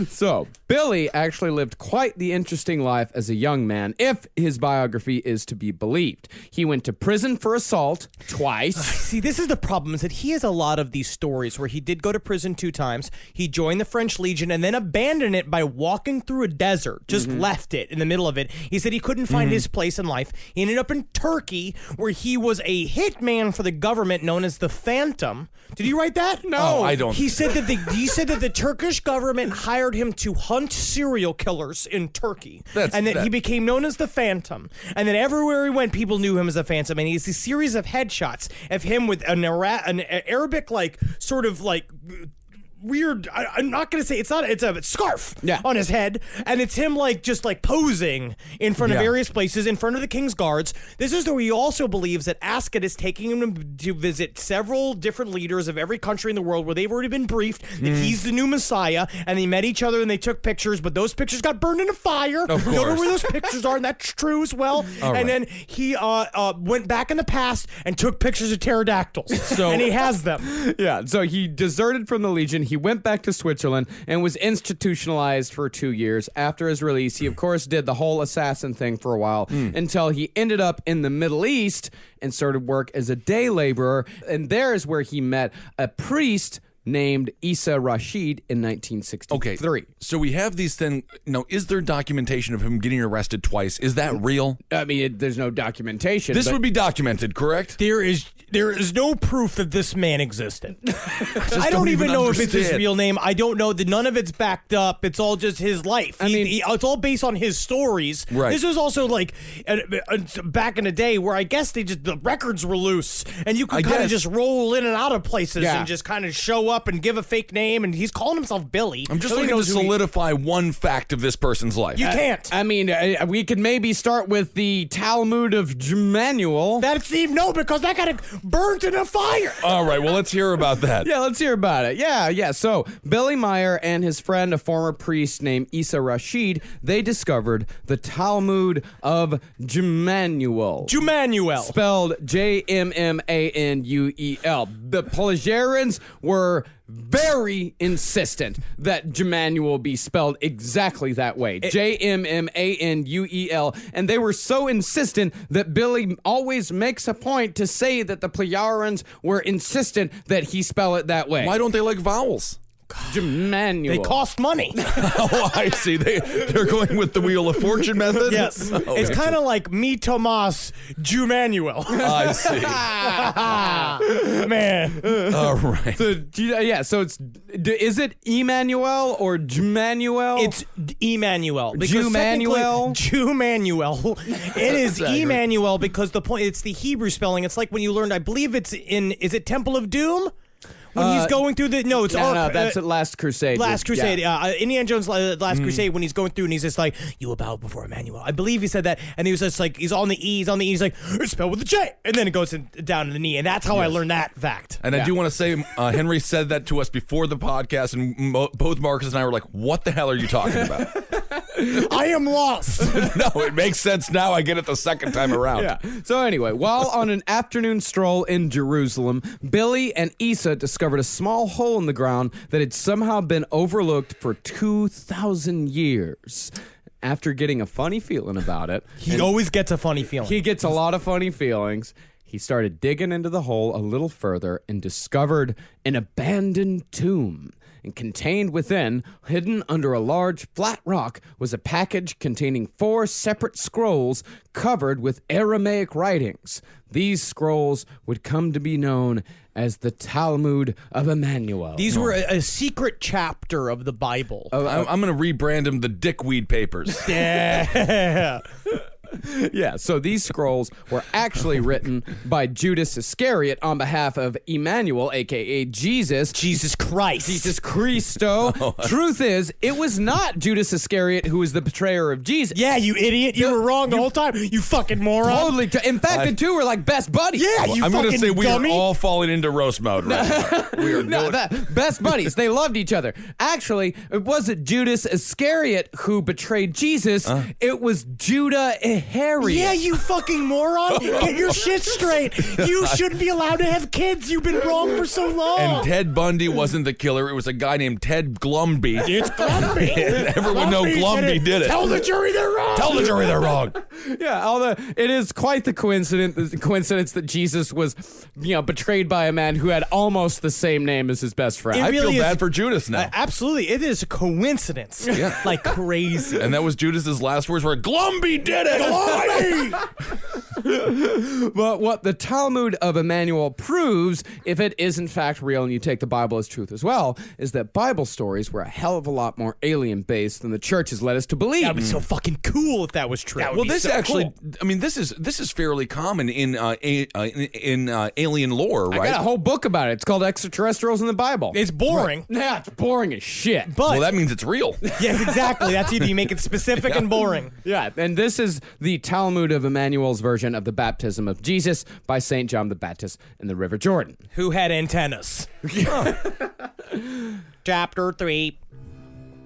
E: So, Billy actually lived quite the interesting life as a young man, if his biography is to be believed. He went to prison for assault twice.
C: See, this is the problem, is that he has a lot of these stories where he did go to prison 2 times, he joined the French Legion, and then abandoned it by walking through a desert, just left it in the middle of it. He said he couldn't find his place in life. He ended up in Turkey, where he was a hitman for the government known as the Phantom. Did you write that?
E: No.
D: Oh, I don't.
C: He said that the Turkish government hired him to hunt serial killers in Turkey, he became known as the Phantom. And then everywhere he went, people knew him as the Phantom. And he has a series of headshots of him with an Arabic sort of weird. I'm not gonna say it's a scarf on his head, and it's him just posing in front of various places in front of the king's guards. This is where he also believes that Ascot is taking him to visit several different leaders of every country in the world where they've already been briefed that he's the new Messiah, and they met each other and they took pictures, but those pictures got burned in a fire.
D: Of
C: We don't know
D: course.
C: where those pictures are, and that's true as well. And then he went back in the past and took pictures of pterodactyls, and he has them.
E: Yeah, so he deserted from the Legion. He went back to Switzerland and was institutionalized for 2 years. After his release, he, of course, did the whole assassin thing for a while until he ended up in the Middle East and started work as a day laborer. And there is where he met a priest named Isa Rashid in 1963.
D: Okay, so we have these things. Now, is there documentation of him getting arrested twice? Is that real?
E: I mean, there's no documentation.
D: This would be documented, correct?
C: There is no proof that this man existed. I don't even know if it's his real name. I don't know that none of it's backed up. It's all just his life. It's all based on his stories.
D: Right.
C: This was also back in the day where I guess the records were loose and you could kind of just roll in and out of places and just kind of show up and give a fake name, and he's calling himself Billy.
D: I'm just looking to solidify one fact of this person's life.
C: You can't.
E: I mean, we could maybe start with the Talmud of Manuel.
C: Because that got burnt in a fire.
D: All right, well, let's hear about that.
E: Yeah, let's hear about it. Yeah. So, Billy Meier and his friend, a former priest named Isa Rashid, they discovered the Talmud of Jemanuel. Spelled Jmmanuel. The Pelagians were very insistent that Jemanuel be spelled exactly that way. Jmmanuel. And they were so insistent that Billy always makes a point to say that the Pleiadians were insistent that he spell it that way.
D: Why don't they like vowels?
E: Jemanuel.
C: They cost money.
D: Oh, I see. They're going with the Wheel of Fortune method?
C: Yes.
D: Okay.
C: It's kind of like me, Tomas, Jumanuel.
D: I see.
C: Man.
D: All right.
E: So is it Emmanuel or Jemanuel?
C: It's Emmanuel.
E: Jumanuel?
C: Jumanuel. It is Emmanuel because it's the Hebrew spelling. It's like when you learned, I believe is it Temple of Doom? When he's going through
E: no, that's at Last Crusade.
C: Last Crusade. Indiana Jones' Last Crusade, when he's going through and he's just like, you will bow before Emmanuel. I believe he said that, and he was just like, he's on the E, he's like, it's spelled with a J, and then it goes down to the knee, and that's how I learned that fact.
D: And I do want to say, Henry said that to us before the podcast, and both Marcus and I were like, what the hell are you talking about?
C: I am lost.
D: No, it makes sense now. I get it the second time around.
E: Yeah. So anyway, while on an afternoon stroll in Jerusalem, Billy and Isa discovered a small hole in the ground that had somehow been overlooked for 2,000 years. After getting a funny feeling about it,
C: He always gets a funny feeling.
E: he gets a lot of funny feelings. He started digging into the hole a little further and discovered an abandoned tomb. And contained within, hidden under a large flat rock, was a package containing 4 separate scrolls covered with Aramaic writings. These scrolls would come to be known as the Talmud of Emmanuel.
C: These were a secret chapter of the Bible.
D: I'm going to rebrand them the Dickweed Papers.
C: Yeah.
E: Yeah, so these scrolls were actually written by Judas Iscariot on behalf of Emmanuel, a.k.a. Jesus.
C: Jesus Christ.
E: Jesus Christo. Truth is, it was not Judas Iscariot who was the betrayer of Jesus.
C: Yeah, you idiot. You were wrong the whole time. You fucking moron.
E: Totally. In fact, the two were like best buddies.
C: Yeah, you
D: I'm
C: fucking
D: going to say we
C: dummy.
D: are all falling into roast mode right now. We are
E: No, best buddies. They loved each other. Actually, it wasn't Judas Iscariot who betrayed Jesus. It was Judah Iscariot.
C: Yeah, you fucking moron. Get your shit straight. You shouldn't be allowed to have kids. You've been wrong for so long.
D: And Ted Bundy wasn't the killer. It was a guy named Ted Glumby.
C: It's Glumby.
D: Everyone know Glumby did it.
C: Tell the jury they're wrong.
D: Tell the jury they're wrong.
E: Yeah, although it is quite the coincidence that Jesus was, betrayed by a man who had almost the same name as his best friend.
D: I
C: really
D: feel
C: is-
D: bad for Judas now.
C: Absolutely. It is a coincidence.
D: Yeah.
C: Like crazy.
D: And that was Judas's last words were, Glumby did it! Glumby!
E: But what the Talmud of Emmanuel proves, if it is in fact real and you take the Bible as truth as well, is that Bible stories were a hell of a lot more alien-based than the church has led us to believe.
C: That would be so fucking cool if that was true.
D: Well, this actually, I mean, this is fairly common in alien lore, right?
E: I got a whole book about it. It's called Extraterrestrials in the Bible.
C: It's boring.
E: Yeah, it's boring as shit.
C: But
D: Well, that means it's real.
C: yes, exactly. That's either you make it specific and boring.
E: Yeah, and this is the Talmud of Emmanuel's version of the baptism of Jesus by St. John the Baptist in the River Jordan.
C: Who had antennas? Chapter 3.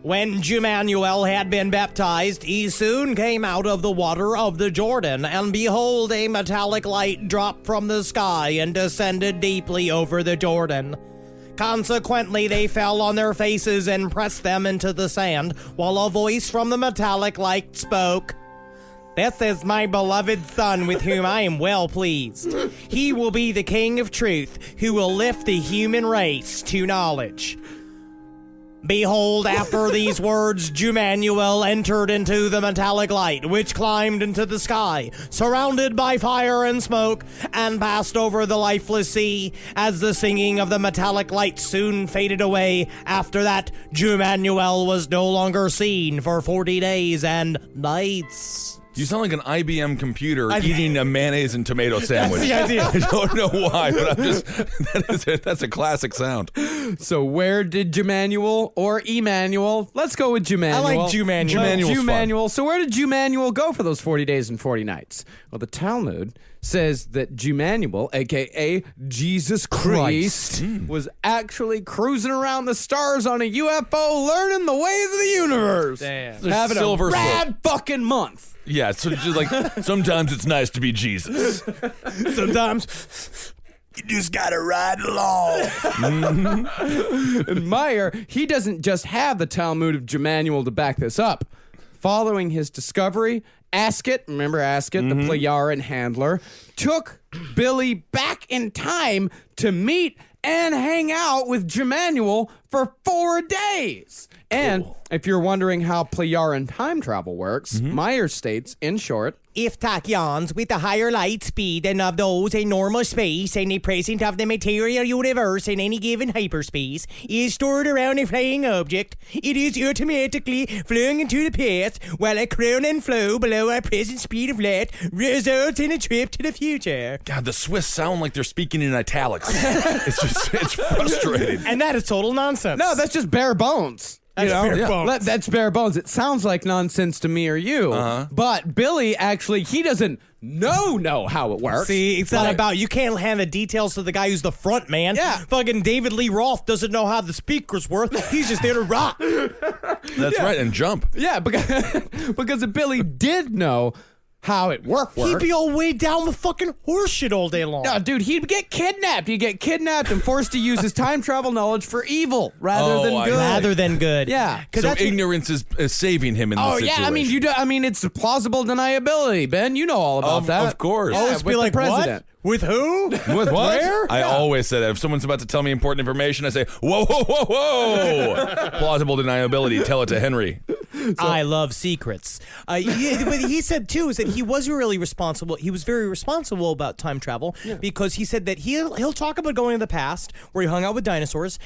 C: When Emmanuel had been baptized, he soon came out of the water of the Jordan, and behold, a metallic light dropped from the sky and descended deeply over the Jordan. Consequently, they fell on their faces and pressed them into the sand, while a voice from the metallic light spoke. This is my beloved Son, with whom I am well pleased. He will be the King of truth, who will lift the human race to knowledge. Behold, after these words, Emmanuel entered into the metallic light, which climbed into the sky, surrounded by fire and smoke, and passed over the lifeless sea. As the singing of the metallic light soon faded away, after that, Emmanuel was no longer seen for 40 days and nights.
D: You sound like an IBM computer eating a mayonnaise and tomato sandwich.
C: That's the idea.
D: I don't know why, but I'm just, that's a classic sound.
E: So where did Emmanuel or Emmanuel? Let's go with Emmanuel.
C: I like Emmanuel.
E: Emmanuel. So where did Emmanuel go for those 40 days and 40 nights? Well, the Talmud says that Emmanuel, a.k.a. Jesus Christ, was actually cruising around the stars on a UFO learning the ways of the universe.
C: Damn.
E: Having
D: Silver
E: a
D: Foot.
E: rad fucking month.
D: Yeah, so just like sometimes it's nice to be Jesus.
C: Sometimes you just gotta ride along.
E: And Meier, he doesn't just have the Talmud of Emmanuel to back this up. Following his discovery, Ascot, remember Ascot, the Plejaran handler, took Billy back in time to meet and hang out with Emmanuel for 4 days. And if you're wondering how Plejaran time travel works, Meier states, in short,
C: If tachyons with a higher light speed than of those in normal space and the presence of the material universe in any given hyperspace is stored around a flying object, it is automatically flung into the past, while a crowning flow below our present speed of light results in a trip to the future.
D: God, the Swiss sound like they're speaking in italics. It's frustrating.
C: And that is total nonsense.
E: no, that's just bare bones.
C: That's bare bones.
E: That's bare bones. It sounds like nonsense to me or you, but Billy actually, he doesn't know how it works.
C: See, it's not about, you can't hand the details to the guy who's the front man.
E: Yeah.
C: Fucking David Lee Roth doesn't know how the speakers work. He's just there to rock.
D: That's right, and jump.
E: Yeah, because if Billy did know how it worked.
C: He'd be all way down with fucking horseshit all day long.
E: No, dude, he'd get kidnapped. He'd get kidnapped and forced to use his time travel knowledge for evil rather than good.
C: Rather than good.
E: Yeah.
D: So ignorance is saving him in this situation.
E: Yeah, I mean, it's plausible deniability, Ben. You know all about that.
D: Of course.
C: Always be
E: with
C: like,
E: the president.
C: what? With who?
D: With what?
C: Where?
D: I always say that. If someone's about to tell me important information, I say, whoa, whoa, whoa, whoa. Plausible deniability. Tell it to Henry.
C: I love secrets. But he said too is that he was really responsible. He was very responsible about time travel because he said that he'll talk about going to the past where he hung out with dinosaurs,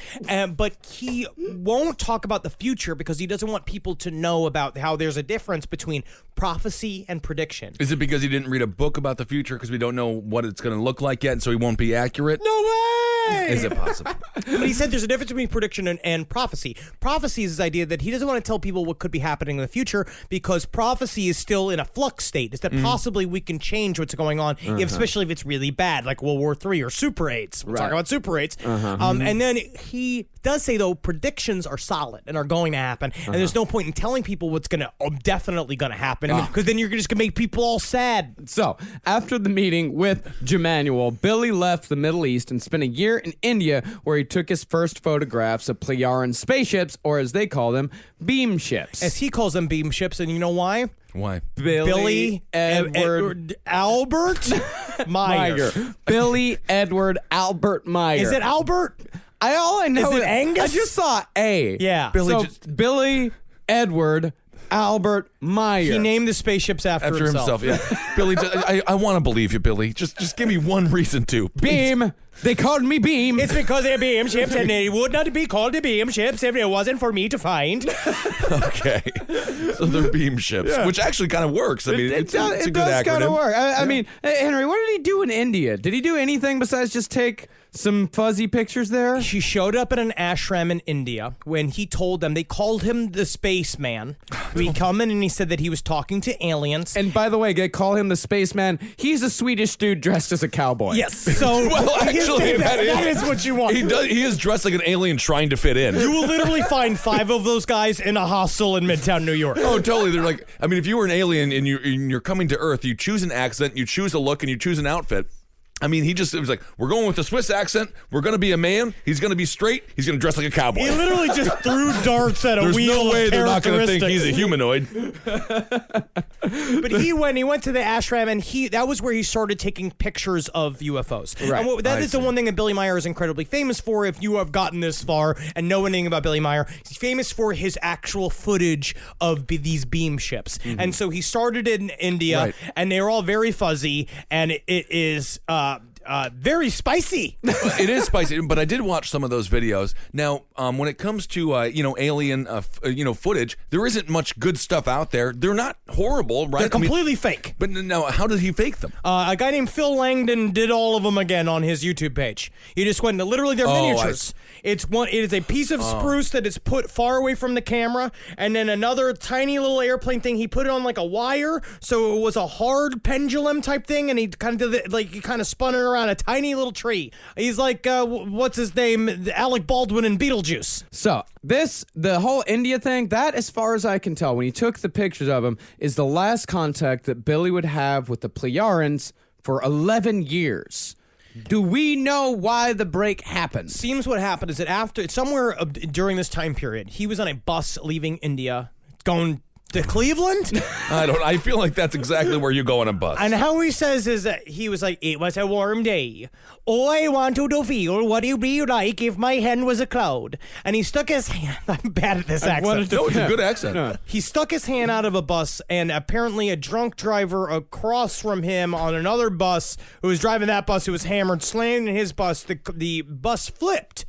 C: but he won't talk about the future because he doesn't want people to know about how there's a difference between prophecy and prediction.
D: Is it because he didn't read a book about the future because we don't know what it's going to look like yet, so he won't be accurate?
C: No way!
D: Is it possible?
C: But he said there's a difference between prediction and prophecy. Prophecy is this idea that he doesn't want to tell people what could be happening in the future because prophecy is still in a flux state. Is that possibly we can change what's going on, especially if it's really bad, like World War III or Super 8s. We'll talk about Super 8s. And then he does say, though, predictions are solid and are going to happen, and there's no point in telling people what's definitely going to happen because then you're just going to make people all sad.
E: So, after the meeting with Jemanuel, Billy left the Middle East and spent a year in India where he took his first photographs of Plejaran spaceships, or as they call them, beam ships.
C: As he calls them beam ships, and you know why?
D: Why?
C: Billy Edward Albert Meier.
E: Billy Edward Albert Meier.
C: Is it Albert?
E: All I know
C: Is it Angus?
E: I just saw A.
C: Yeah.
E: Billy Edward Albert Meier.
C: He named the spaceships after himself.
D: Yeah. Billy, I want to believe you, Billy. Just give me one reason to.
E: Beam. They called me Beam.
C: It's because they're beam ships, and they would not be called the beam ships if it wasn't for me to find.
D: Okay. So they're beam ships, which actually kind of works. I mean, it's a good acronym.
E: It does kind of work. I mean, Henry, what did he do in India? Did he do anything besides just take some fuzzy pictures there?
C: He showed up at an ashram in India when he told them, they called him the spaceman. He come in and he said that he was talking to aliens.
E: And by the way, they call him the spaceman. He's a Swedish dude dressed as a cowboy.
C: Yes. So
D: Well, actually,
C: that is what you want.
D: He is dressed like an alien trying to fit in.
C: You will literally find 5 of those guys in a hostel in Midtown New York.
D: Oh, totally. They're like, I mean, if you were an alien and you're coming to Earth, you choose an accent, you choose a look, and you choose an outfit. I mean, it was like, we're going with a Swiss accent. We're going to be a man. He's going to be straight. He's going to dress like a cowboy.
C: He literally just threw darts at a wheel.
D: There's no way they're not going to think he's a
C: characteristics.
D: humanoid.
C: But he went to the ashram, and that was where he started taking pictures of UFOs.
E: Right.
C: And that is the one thing that Billy Meier is incredibly famous for. If you have gotten this far and know anything about Billy Meier, he's famous for his actual footage of these beam ships. And so he started in India, and they were all very fuzzy, and it is very spicy.
D: It is spicy, but I did watch some of those videos. Now, when it comes to alien footage, there isn't much good stuff out there. They're not horrible, right?
C: They're completely fake.
D: But now, how did he fake them?
C: A guy named Phil Langdon did all of them again on his YouTube page. He just went, literally, they're miniatures. It is a piece of spruce that is put far away from the camera, and then another tiny little airplane thing. He put it on like a wire, so it was a hard pendulum type thing, and he kind of did he kind of spun it around a tiny little tree. He's like, what's his name? Alec Baldwin in Beetlejuice.
E: So the whole India thing, that, as far as I can tell, when he took the pictures of him, is the last contact that Billy would have with the Plejarans for 11 years. Do we know why the break happened?
C: Seems what happened is that somewhere during this time period, he was on a bus leaving India, going to Cleveland?
D: I feel like that's exactly where you go on a bus.
C: And how he says is that he was like, it was a warm day. I wanted to feel what it would be like if my hand was a cloud. And he stuck his hand, I'm bad at this accent.
D: No, it's a good accent.
C: He stuck his hand out of a bus, and apparently a drunk driver across from him on another bus who was driving that bus, who was hammered, slammed in his bus. The bus flipped.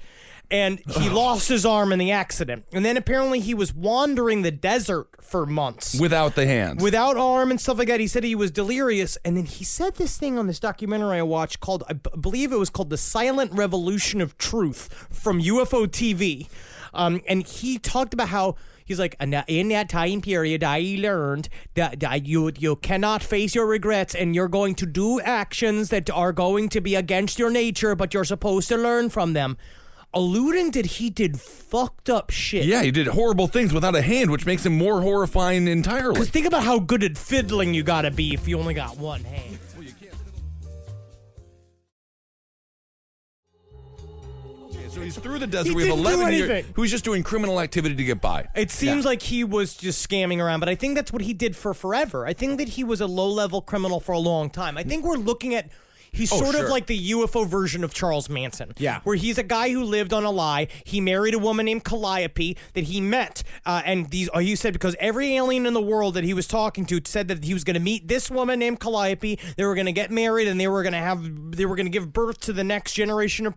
C: And he lost his arm in the accident. And then apparently he was wandering the desert for months.
D: Without the hand.
C: Without arm and stuff like that. He said he was delirious. And then he said this thing on this documentary I watched called, I believe it was called The Silent Revolution of Truth from UFO TV. And he talked about how he's like, in that time period, I learned that you cannot face your regrets, and you're going to do actions that are going to be against your nature, but you're supposed to learn from them. Alluding that he did fucked up shit.
D: Yeah, he did horrible things without a hand, which makes him more horrifying entirely.
C: Because think about how good at fiddling you gotta be if you only got one hand.
D: So he's through the desert. We have 11 years. Who's just doing criminal activity to get by.
C: It seems like he was just scamming around, but I think that's what he did for forever. I think that he was a low-level criminal for a long time. I think we're looking at... He's
D: Oh,
C: sort of
D: sure.
C: like the UFO version of Charles Manson.
E: Yeah.
C: Where he's a guy who lived on a lie. He married a woman named Calliope that he met. And he said because every alien in the world that he was talking to said that he was going to meet this woman named Calliope. They were going to get married and they were going to give birth to the next generation of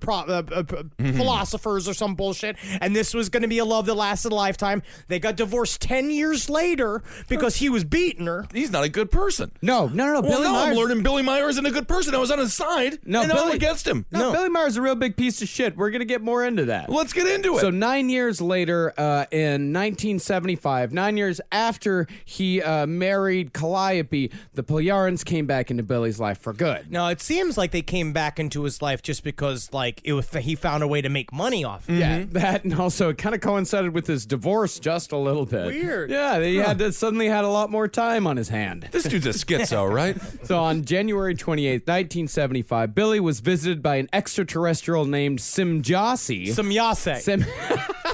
C: philosophers or some bullshit. And this was going to be a love that lasted a lifetime. They got divorced 10 years later because he was beating her.
D: He's not a good person.
E: No.
D: Well,
E: Billy
D: now I'm
E: Meier.
D: learning Billy Meier isn't a good person. I was on his side.
E: No,
D: and now I'm
E: Billy-
D: against him.
E: No, Billy Meier's a real big piece of shit. We're gonna get more into that.
D: Let's get into it.
E: So 9 years later, in 1975, 9 years after he married Calliope, the Pleiarans came back into Billy's life for good.
C: Now, it seems like they came back into his life just because, like, he found a way to make money off it.
E: Yeah, that, and also it kind of coincided with his divorce just a little bit.
C: Weird.
E: Yeah, he suddenly had a lot more time on his hand.
D: This dude's a schizo, right?
E: So on January 28th, 1975, Billy was visited by an extraterrestrial named Simjasi.
C: Samyase.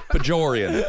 D: Bajorian.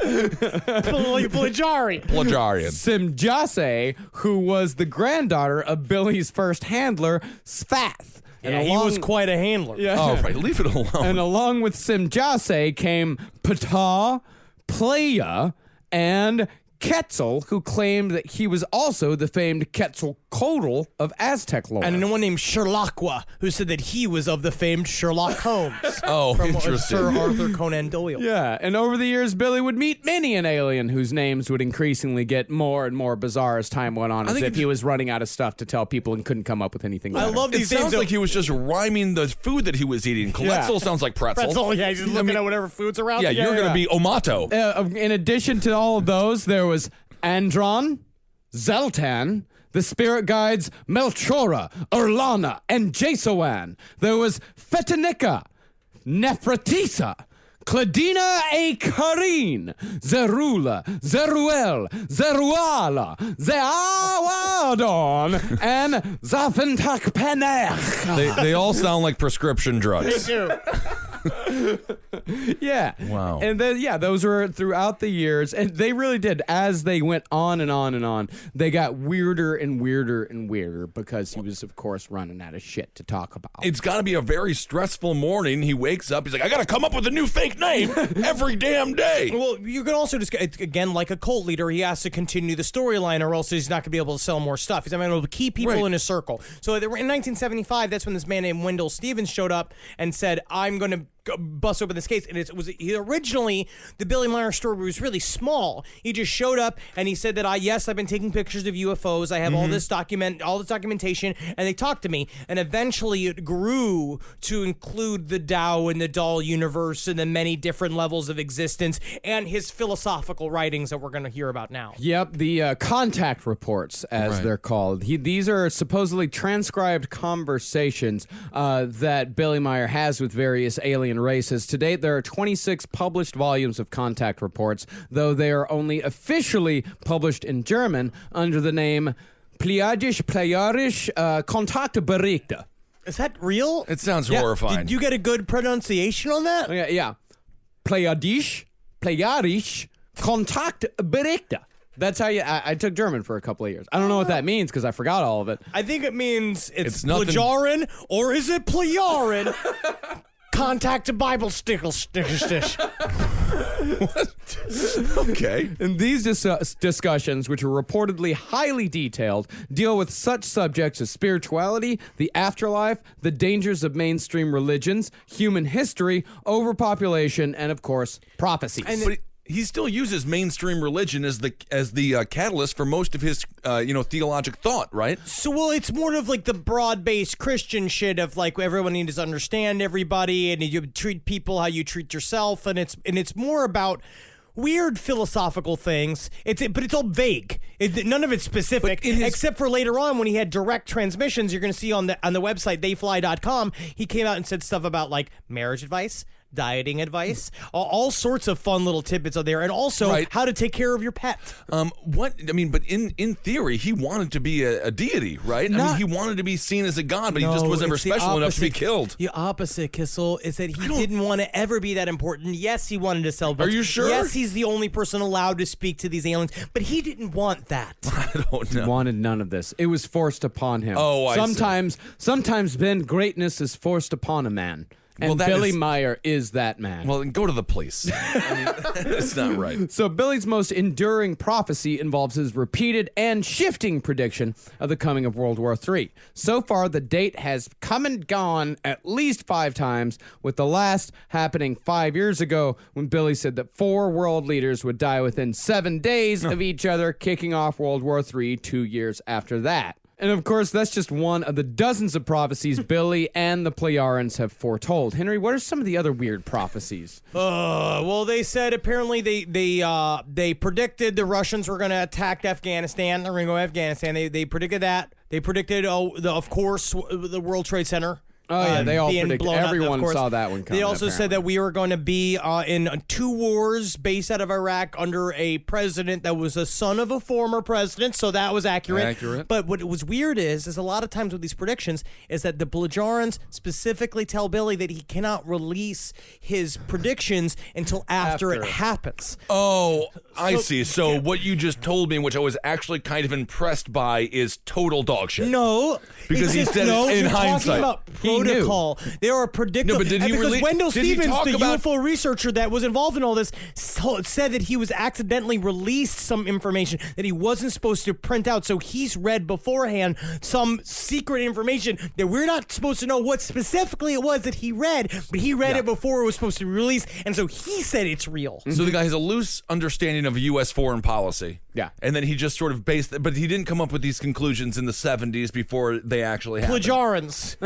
C: Plajari.
D: Plajarian.
E: Simjase, who was the granddaughter of Billy's first handler, Svath.
C: Yeah, he was quite a handler.
D: Oh, right. Leave it alone.
E: And along with Simjase came Ptah, Playa, and Quetzal, who claimed that he was also the famed Quetzalcoatl of Aztec lore.
C: And one named Sherlockwa, who said that he was of the famed Sherlock Holmes.
D: Oh,
C: from
D: interesting.
C: Sir Arthur Conan Doyle.
E: Yeah, and over the years, Billy would meet many an alien whose names would increasingly get more and more bizarre as time went on, as if he was running out of stuff to tell people and couldn't come up with anything
C: I
E: better.
C: love
D: It
C: these
D: sounds
C: names.
D: like he was just rhyming the food that he was eating. Quetzal sounds like pretzel.
C: Pretzel, yeah, he's just looking at whatever food's around.
D: Yeah, you're going to be Omato.
E: In addition to all of those, there was Andron, Zeltan, the spirit guides Melchora, Urlana, and Jasoan. There was Fetanica, Nephratisa, Cladina a Karin, Zerula, Zeruel, Zeruala, Zeawadon, and Zafantak Penech.
D: They all sound like prescription drugs.
E: Yeah.
D: Wow.
E: And then, those were throughout the years. And they really did. As they went on and on and on, they got weirder and weirder and weirder because he was, of course, running out of shit to talk about.
D: It's got to be a very stressful morning. He wakes up. He's like, I got to come up with a new fake name every damn day.
C: Well, you could also just, again, like a cult leader, he has to continue the storyline or else he's not going to be able to sell more stuff. He's not going to be able to keep people in his circle. So in 1975, that's when this man named Wendell Stevens showed up and said, I'm going to bust open this case. And originally, the Billy Meier story was really small. He just showed up and he said that I've been taking pictures of UFOs. I have all this documentation, and they talked to me. And eventually it grew to include the Tao and the Doll universe and the many different levels of existence and his philosophical writings that we're going to hear about now.
E: Yep, the contact reports, as they're called. These are supposedly transcribed conversations that Billy Meier has with various alien races. To date, there are 26 published volumes of contact reports, though they are only officially published in German under the name Pleiadisch Kontaktberichte.
C: Is that real?
D: It sounds horrifying.
C: Did you get a good pronunciation on that?
E: Yeah. Pleiadisch Kontaktberichte. That's how I took German for a couple of years. I don't know what that means because I forgot all of it.
C: I think it means it's
D: nothing-
C: Plajarin, or is it Plajarin? Contact a Bible stickle stish.
D: Okay.
E: And these discussions, which are reportedly highly detailed, deal with such subjects as spirituality, the afterlife, the dangers of mainstream religions, human history, overpopulation, and of course, prophecies.
D: But he still uses mainstream religion as the catalyst for most of his theologic thought, right?
C: So, well, it's more of like the broad-based Christian shit of like everyone needs to understand everybody, and you treat people how you treat yourself, and it's more about weird philosophical things. But it's all vague. None of it's specific, except for later on when he had direct transmissions. You're going to see on the website theyfly.com. He came out and said stuff about like marriage advice, dieting advice, all sorts of fun little tidbits are there, and also
D: Right.
C: how to take care of your pet.
D: What I mean, but in theory, he wanted to be a deity, right? I mean, he wanted to be seen as a god, but he just was never
C: it's the
D: special enough to be
C: opposite.
D: killed.
C: The opposite, Kissel, is that he didn't want to ever be that important. Yes, he wanted to sell books.
D: Are you sure?
C: Yes, he's the only person allowed to speak to these aliens, but he didn't want that.
D: I don't know.
E: Wanted none of this. It was forced upon him.
D: Oh, I see.
E: Sometimes, Ben, greatness is forced upon a man. And
D: Well, that
E: Billy
D: is-
E: Meier is that man.
D: Well, then go to the police. I mean, that's not right.
E: So Billy's most enduring prophecy involves his repeated and shifting prediction of the coming of World War III. So far, the date has come and gone at least 5 times, with the last happening 5 years ago when Billy said that 4 world leaders would die within 7 days of each other, kicking off World War III 2 years after that. And of course, that's just one of the dozens of prophecies Billy and the Plejarians have foretold. Henry, what are some of the other weird prophecies?
C: Well, they said apparently they predicted the Russians were going to attack Afghanistan. They're going to go to Afghanistan. They predicted that. They predicted, of course, the World Trade Center.
E: Oh, yeah, they all
C: being
E: predicted.
C: blown up, of
E: Everyone
C: course.
E: saw that one coming.
C: They also said that we were going to be in 2 wars based out of Iraq under a president that was a son of a former president, so that was accurate. But what was weird is a lot of times with these predictions is that the Plejarians specifically tell Billy that he cannot release his predictions until after it happens.
D: Oh, I see. So what you just told me, which I was actually kind of impressed by, is total dog shit.
C: No,
D: Because he said it
C: no,
D: in
C: you're
D: hindsight.
C: Talking about
E: He knew.
C: protocol. There are predictable.
D: No, but did he
C: because
D: really-
C: Wendell
D: did he
C: Stevens,
D: talk
C: the
D: about-
C: UFO researcher that was involved in all this, said that he was accidentally released some information that he wasn't supposed to print out. So he's read beforehand some secret information that we're not supposed to know what specifically it was that he read, but he read it before it was supposed to be released, and so he said it's real.
D: So the guy has a loose understanding of U.S. foreign policy.
E: Yeah.
D: And then he just sort of based it, but he didn't come up with these conclusions in the 70s before they actually happened.
C: Plejarans.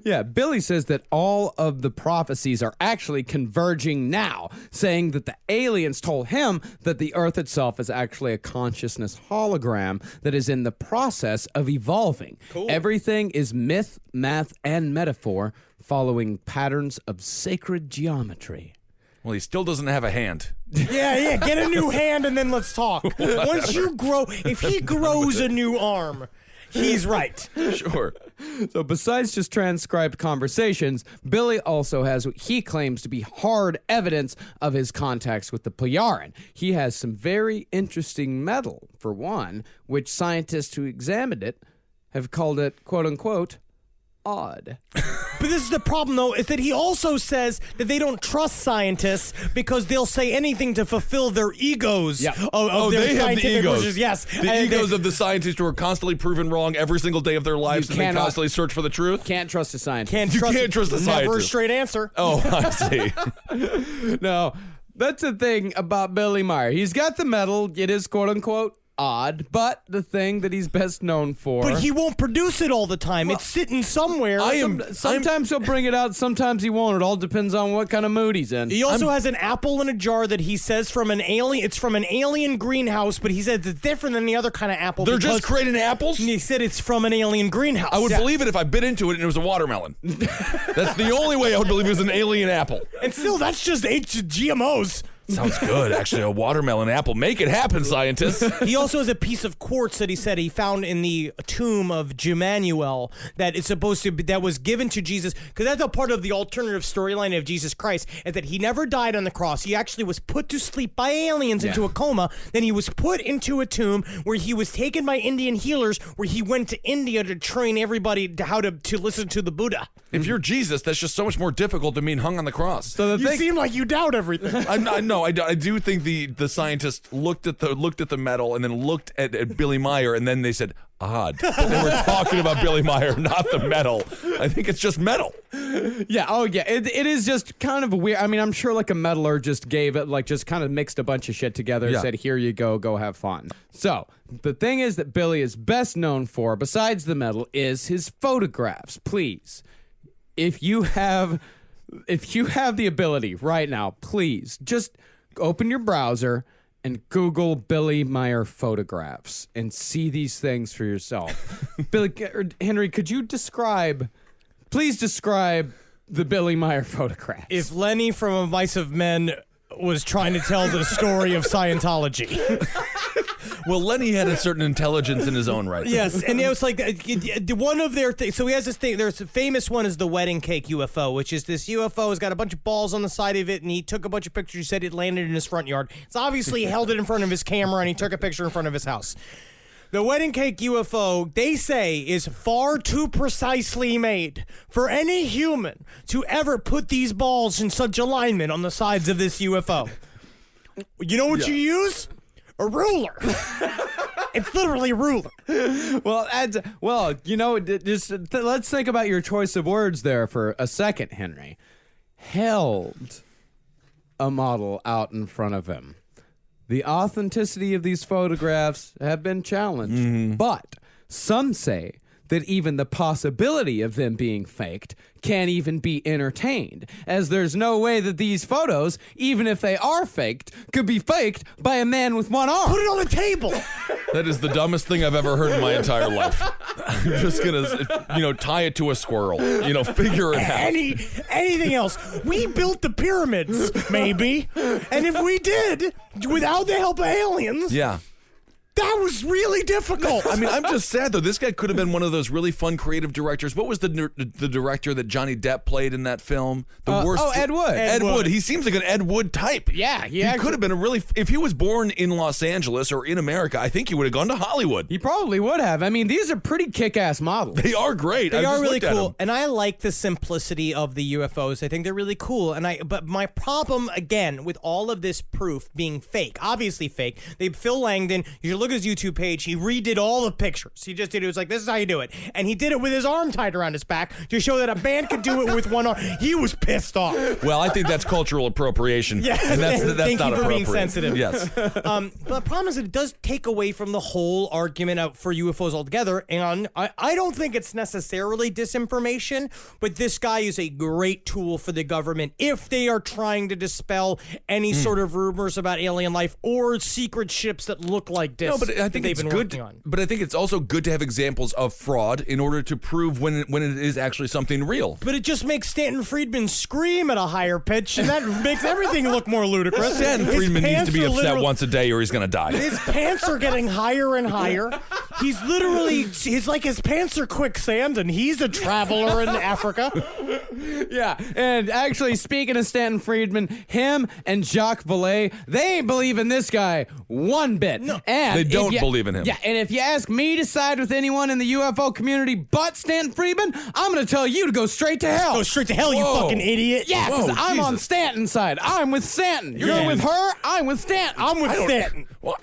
E: Yeah, Billy says that all of the prophecies are actually converging now, saying that the aliens told him that the Earth itself is actually a consciousness hologram that is in the process of evolving. Cool. Everything is myth, math, and metaphor, following patterns of sacred geometry.
D: Well, he still doesn't have a hand.
C: Yeah, get a new hand and then let's talk. Once you grow, if he grows a new arm, he's right.
D: Sure.
E: So besides just transcribed conversations, Billy also has what he claims to be hard evidence of his contacts with the Plejaren. He has some very interesting metal, for one, which scientists who examined it have called it, quote-unquote, odd.
C: But this is the problem, though, is that he also says that they don't trust scientists because they'll say anything to fulfill their egos.
E: Yeah.
C: Of their
D: They have the
C: scientific
D: egos.
C: wishes. Yes.
D: The
C: And
D: egos of the scientists who are constantly proven wrong every single day of their lives, and they
E: cannot-
D: constantly search for the truth.
E: Can't trust a scientist.
C: can't
D: You
C: trust,
D: can't trust the
C: Never a
D: scientist.
C: straight answer.
D: Oh, I see.
E: No, that's the thing about Billy Meier. He's got the metal. It is, quote-unquote, odd, but the thing that he's best known for...
C: But he won't produce it all the time. It's sitting somewhere.
E: Sometimes he'll bring it out, sometimes he won't. It all depends on what kind of mood he's in.
C: He also has an apple in a jar that he says from an alien. It's from an alien greenhouse, but he says it's different than the other kind of apple.
D: They're
C: because
D: just creating apples?
C: He said it's from an alien greenhouse.
D: I would believe it if I bit into it and it was a watermelon. That's the only way I would believe it was an alien apple.
C: And still, that's just GMOs.
D: Sounds good, actually. A watermelon apple. Make it happen, scientists.
C: He also has a piece of quartz that he said he found in the tomb of Jemanuel that is supposed to be, that was given to Jesus, because that's a part of the alternative storyline of Jesus Christ, is that he never died on the cross. He actually was put to sleep by aliens into a coma. Then he was put into a tomb where he was taken by Indian healers, where he went to India to train everybody to how to listen to the Buddha.
D: If you're Jesus, that's just so much more difficult than being hung on the cross.
E: So the
C: You
E: thing,
C: seem like you doubt everything.
D: I do think the scientists looked at the metal and then looked at Billy Meier and then they said odd. But they were talking about Billy Meier, not the metal. I think it's just metal.
E: it is just kind of weird. I mean, I'm sure like a metaler just gave it, like just kind of mixed a bunch of shit together and
D: Yeah.
E: said, here you go have fun. So the thing is that Billy is best known for, besides the metal, is his photographs. Please, if you have the ability right now, please just open your browser and Google Billy Meier photographs and see these things for yourself. Henry, could you please describe the Billy Meier photographs.
C: If Lenny from A Vice of Men was trying to tell the story of Scientology.
D: Well, Lenny had a certain intelligence in his own right.
C: Yes, and it was like one of their things. So he has this thing. There's a famous one is the wedding cake UFO, which is this UFO has got a bunch of balls on the side of it, and he took a bunch of pictures. He said it landed in his front yard. It's obviously he held it in front of his camera, and he took a picture in front of his house. The wedding cake UFO, they say, is far too precisely made for any human to ever put these balls in such alignment on the sides of this UFO. You know what you use? A ruler. It's literally a ruler.
E: Well, let's think about your choice of words there for a second, Henry. Held a model out in front of him. The authenticity of these photographs have been challenged, but some say that even the possibility of them being faked can't even be entertained, as there's no way that these photos, even if they are faked, could be faked by a man with one arm.
C: Put it on the table.
D: That is the dumbest thing I've ever heard in my entire life. I'm just gonna, tie it to a squirrel. Figure it out.
C: Anything else? We built the pyramids, maybe, and if we did, without the help of aliens,
D: Yeah.
C: that was really difficult.
D: I mean, I'm just sad though. This guy could have been one of those really fun creative directors. What was the director that Johnny Depp played in that film?
E: Ed Wood.
D: Ed Wood. He seems like an Ed Wood type.
E: Yeah,
D: he could have been if he was born in Los Angeles or in America, I think he would have gone to Hollywood.
E: He probably would have. I mean, these are pretty kick-ass models.
D: They are great.
C: They are really cool, and I like the simplicity of the UFOs. I think they're really cool. But my problem again with all of this proof being fake, obviously fake. Phil Langdon. You should look at his YouTube page. He redid all the pictures. He just did it. It was like, this is how you do it, and he did it with his arm tied around his back to show that a band could do it with one arm. He was pissed off.
D: Well, I think that's cultural appropriation.
C: Yeah,
D: and that's
C: thank
D: not
C: you for
D: appropriate.
C: being sensitive.
D: Yes.
C: But the problem is that it does take away from the whole argument for UFOs altogether. And I don't think it's necessarily disinformation, but this guy is a great tool for the government if they are trying to dispel any sort of rumors about alien life or secret ships that look like this.
D: No, but I think it's good. But I think it's also good to have examples of fraud in order to prove when it is actually something real.
C: But it just makes Stanton Friedman scream at a higher pitch, and that makes everything look more ludicrous.
D: Stanton Friedman needs to be upset once a day or he's going to die.
C: His pants are getting higher and higher. He's like his pants are quicksand, and he's a traveler in Africa.
E: Yeah, and actually, speaking of Stanton Friedman, him and Jacques Vallée, they ain't believe in this guy one bit.
C: No.
E: And
D: They don't believe in him.
E: Yeah, and if you ask me to side with anyone in the UFO community but Stanton Friedman, I'm going to tell you to go straight to hell.
C: Go straight to hell, you
D: Whoa.
C: fucking idiot.
E: Yeah, because
D: Whoa,
E: I'm on
D: Jesus.
E: Stanton's side. I'm with Stanton. You're
C: Yeah.
E: with her. I'm with Stanton.
C: I'm with Stanton.
D: Well,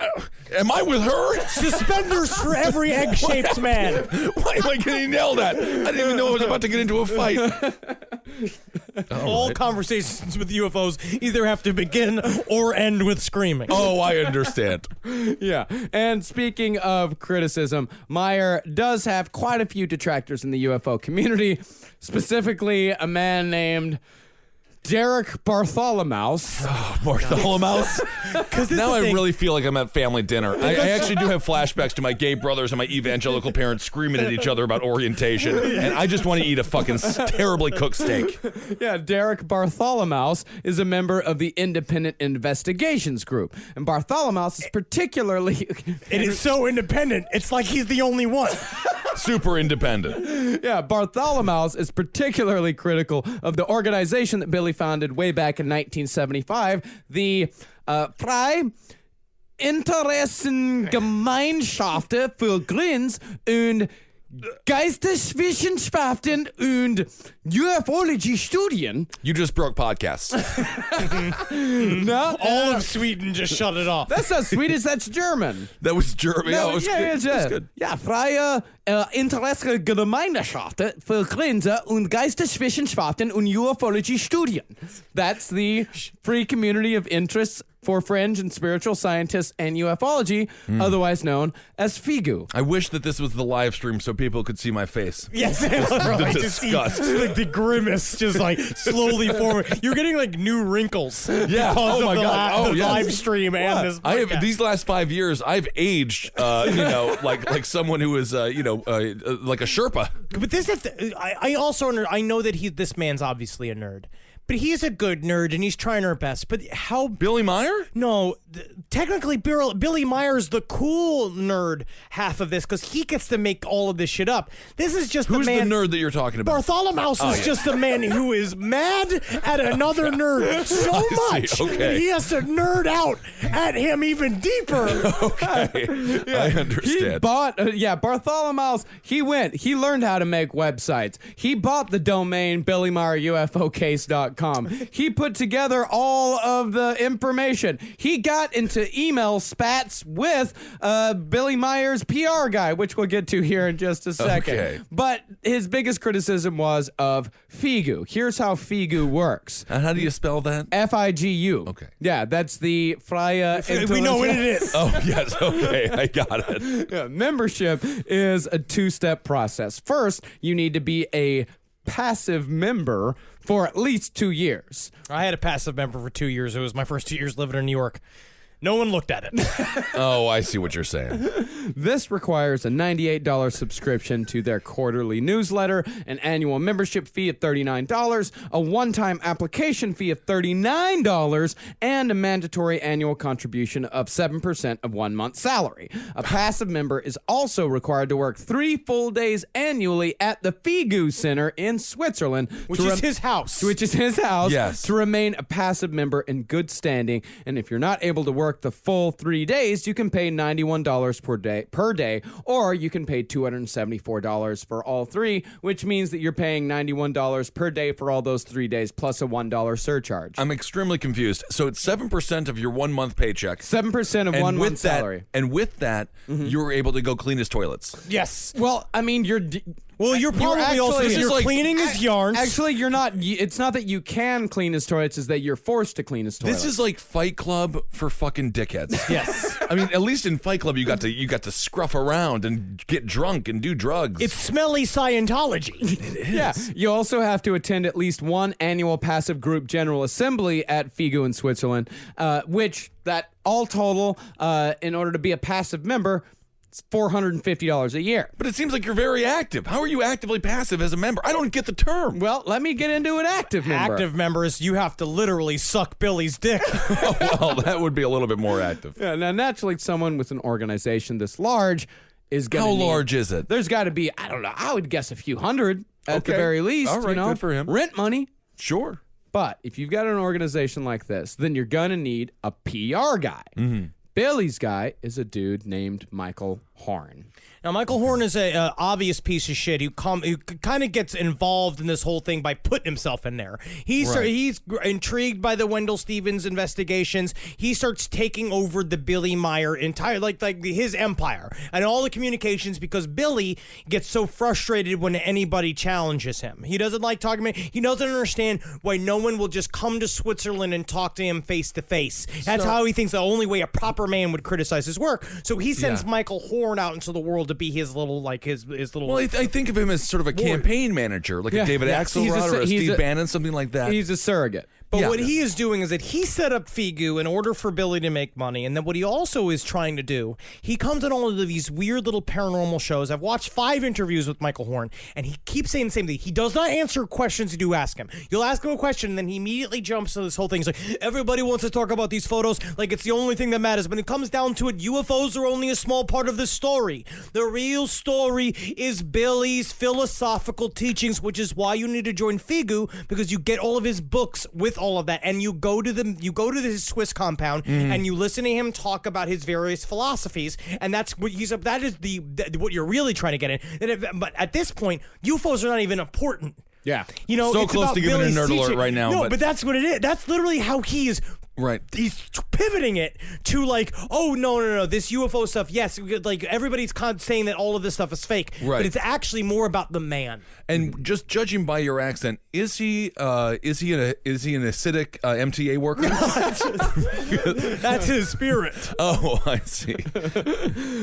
D: am I with her?
C: Suspenders for every egg-shaped man.
D: Why am I getting yelled at? I didn't even know I was about to get into a fight.
C: All conversations with UFOs either have to begin or end with screaming.
D: Oh, I understand.
E: Yeah, and speaking of criticism, Meier does have quite a few detractors in the UFO community, specifically a man named Derek Bartholomew's.
D: Bartholomew's?
C: Because
D: Now I really feel like I'm at family dinner. I actually do have flashbacks to my gay brothers and my evangelical parents screaming at each other about orientation, and I just want to eat a fucking terribly cooked steak.
E: Yeah, Derek Bartholomew's is a member of the Independent Investigations Group, and Bartholomew's is particularly...
C: It is so independent, it's like he's the only one.
D: Super independent.
E: Yeah, Bartholomew's is particularly critical of the organization that Billy founded way back in 1975, the Freie Interessengemeinschaft für Grins und Geisteswissenschaften und Ufologie-Studien.
D: You just broke podcasts.
E: No,
C: All of Sweden just shut it off.
E: that's not Swedish, that's German.
D: That was German.
E: No,
D: it was good. It was good.
E: Ja, Freie Interessengemeinschaft für Grenze und Geisteswissenschaften und Ufologie-Studien. That's the free community of interests for fringe and spiritual scientists and ufology, otherwise known as FIGU.
D: I wish that this was the live stream so people could see my face.
C: Yes,
D: The
C: just see,
D: disgust.
C: like the grimace just like slowly forming. You're getting like new wrinkles.
D: Yeah.
C: Because
D: Oh my
C: of
D: God.
C: the
D: Yes.
C: live stream and this.
D: I have
C: podcast.
D: these last 5 years. I've aged, like someone who is, like a Sherpa.
C: But this is, I also I know that this man's obviously a nerd, but he's a good nerd and he's trying her best. But how?
D: Billy Meier?
C: No, technically, Billy Meier's the cool nerd half of this because he gets to make all of this shit up. This is just
D: Who's
C: the man.
D: the nerd that you're talking about?
C: Bartholomew is just the man who is mad at another nerd so
D: I
C: much
D: see. Okay.
C: that he has to nerd out at him even deeper.
D: Okay, I
E: He
D: understand.
E: bought, Bartholomew's, he learned how to make websites. He bought the domain BillyMeyerUFOcase.com. He put together all of the information. He got into email spats with Billy Meier's PR guy, which we'll get to here in just a second.
D: Okay.
E: But his biggest criticism was of FIGU. Here's how FIGU works.
D: And how do you spell that?
E: FIGU.
D: Okay.
E: Yeah, that's the Freie
C: We know what it is.
D: Oh, yes. Okay, I got it.
E: Yeah, membership is a two-step process. First, you need to be a passive member for at least 2 years.
C: I had a passive member for 2 years. It was my first 2 years living in New York. No one looked at it.
D: Oh, I see what you're saying.
E: This requires a $98 subscription to their quarterly newsletter, an annual membership fee of $39, a one-time application fee of $39, and a mandatory annual contribution of 7% of 1 month's salary. A passive member is also required to work 3 full days annually at the FIGU Center in Switzerland,
C: Which is his house.
E: Which is his house,
D: Yes.
E: to remain a passive member in good standing. And if you're not able to work the full 3 days, you can pay $91 per day, or you can pay $274 for all 3, which means that you're paying $91 per day for all those 3 days plus a $1 surcharge.
D: I'm extremely confused. So it's 7% of your 1 month paycheck.
E: 7% of
D: And
E: 1
D: with
E: month's
D: that,
E: salary.
D: And with that, you're able to go clean his toilets.
C: Yes.
E: Well, I mean, you're
C: probably also
E: actually-
C: you're cleaning his yarns.
E: Actually, you're not. It's not that you can clean his toilets; is that you're forced to clean his toilets.
D: This is like Fight Club for fucking dickheads.
C: Yes.
D: I mean, at least in Fight Club, you got to scruff around and get drunk and do drugs.
C: It's smelly Scientology.
E: Yeah. You also have to attend at least one annual passive group general assembly at FIGU in Switzerland, which that all total, in order to be a passive member, it's $450 a year.
D: But it seems like you're very active. How are you actively passive as a member? I don't get the term.
E: Well, let me get into an active member.
C: Active members, you have to literally suck Billy's dick.
D: Well, that would be a little bit more active.
E: Yeah, now, naturally, someone with an organization this large is going to
D: How large is it?
E: There's got to be, I don't know, I would guess a few hundred at the
D: Okay.
E: very least.
D: All right,
E: you know?
D: good for him.
E: Rent money.
D: Sure.
E: But if you've got an organization like this, then you're going to need a PR guy.
D: Mm-hmm.
E: Billy's guy is a dude named Michael Horn.
C: Now, Michael Horn is a obvious piece of shit who kind of gets involved in this whole thing by putting himself in there. He's intrigued by the Wendell Stevens investigations. He starts taking over the Billy Meier entire, like his empire and all the communications because Billy gets so frustrated when anybody challenges him. He doesn't like talking about. He doesn't understand why no one will just come to Switzerland and talk to him face to face. That's how he thinks the only way a proper man would criticize his work. So he sends Michael Horn out into the world to be his little little.
D: Well, I think of him as sort of a campaign manager, like a David Axelrod or a Steve Bannon, something like that.
E: He's a surrogate.
C: But what he is doing is that he set up FIGU in order for Billy to make money. And then what he also is trying to do, he comes on all of these weird little paranormal shows. I've watched 5 interviews with Michael Horn, and he keeps saying the same thing. He does not answer questions you do ask him. You'll ask him a question, and then he immediately jumps to this whole thing. He's like, everybody wants to talk about these photos like it's the only thing that matters. When it comes down to it, UFOs are only a small part of the story. The real story is Billy's philosophical teachings, which is why you need to join FIGU, because you get all of his books with all of that, and you go to his Swiss compound and you listen to him talk about his various philosophies, and that's what what you're really trying to get in. But at this point, UFOs are not even important.
E: Yeah.
C: You know,
D: So
C: it's
D: close
C: about
D: to giving a
C: Billy's
D: nerd alert
C: teaching.
D: right now,
C: No,
D: but-
C: but that's what it is. That's literally how he is
D: Right.
C: He's pivoting it to like, oh no, this UFO stuff. Yes, like everybody's saying that all of this stuff is fake,
D: Right.
C: but it's actually more about the man.
D: And just judging by your accent, is he an acidic MTA worker?
C: That's his spirit.
D: Oh, I see.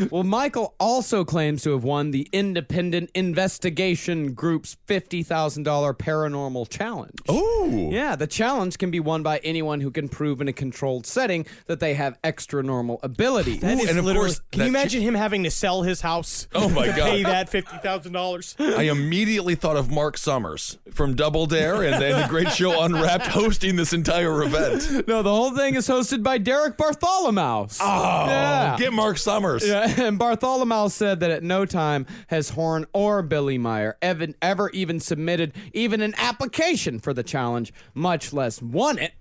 E: Well, Michael also claims to have won the Independent Investigation Group's $50,000 paranormal challenge.
D: Oh.
E: Yeah, the challenge can be won by anyone who can prove in a controlled setting that they have extra normal abilities.
C: That is
D: and of
C: literally.
D: course,
C: Can you imagine him having to sell his house?
D: Oh my
C: to
D: God.
C: Pay that $50,000.
D: I immediately thought of Mark Summers from Double Dare and then the great show Unwrapped hosting this entire event.
E: No, the whole thing is hosted by Derek Bartholomew.
D: Oh,
E: Yeah.
D: get Mark Summers.
E: Yeah, and Bartholomew said that at no time has Horn or Billy Meier ever even submitted even an application for the challenge, much less won it.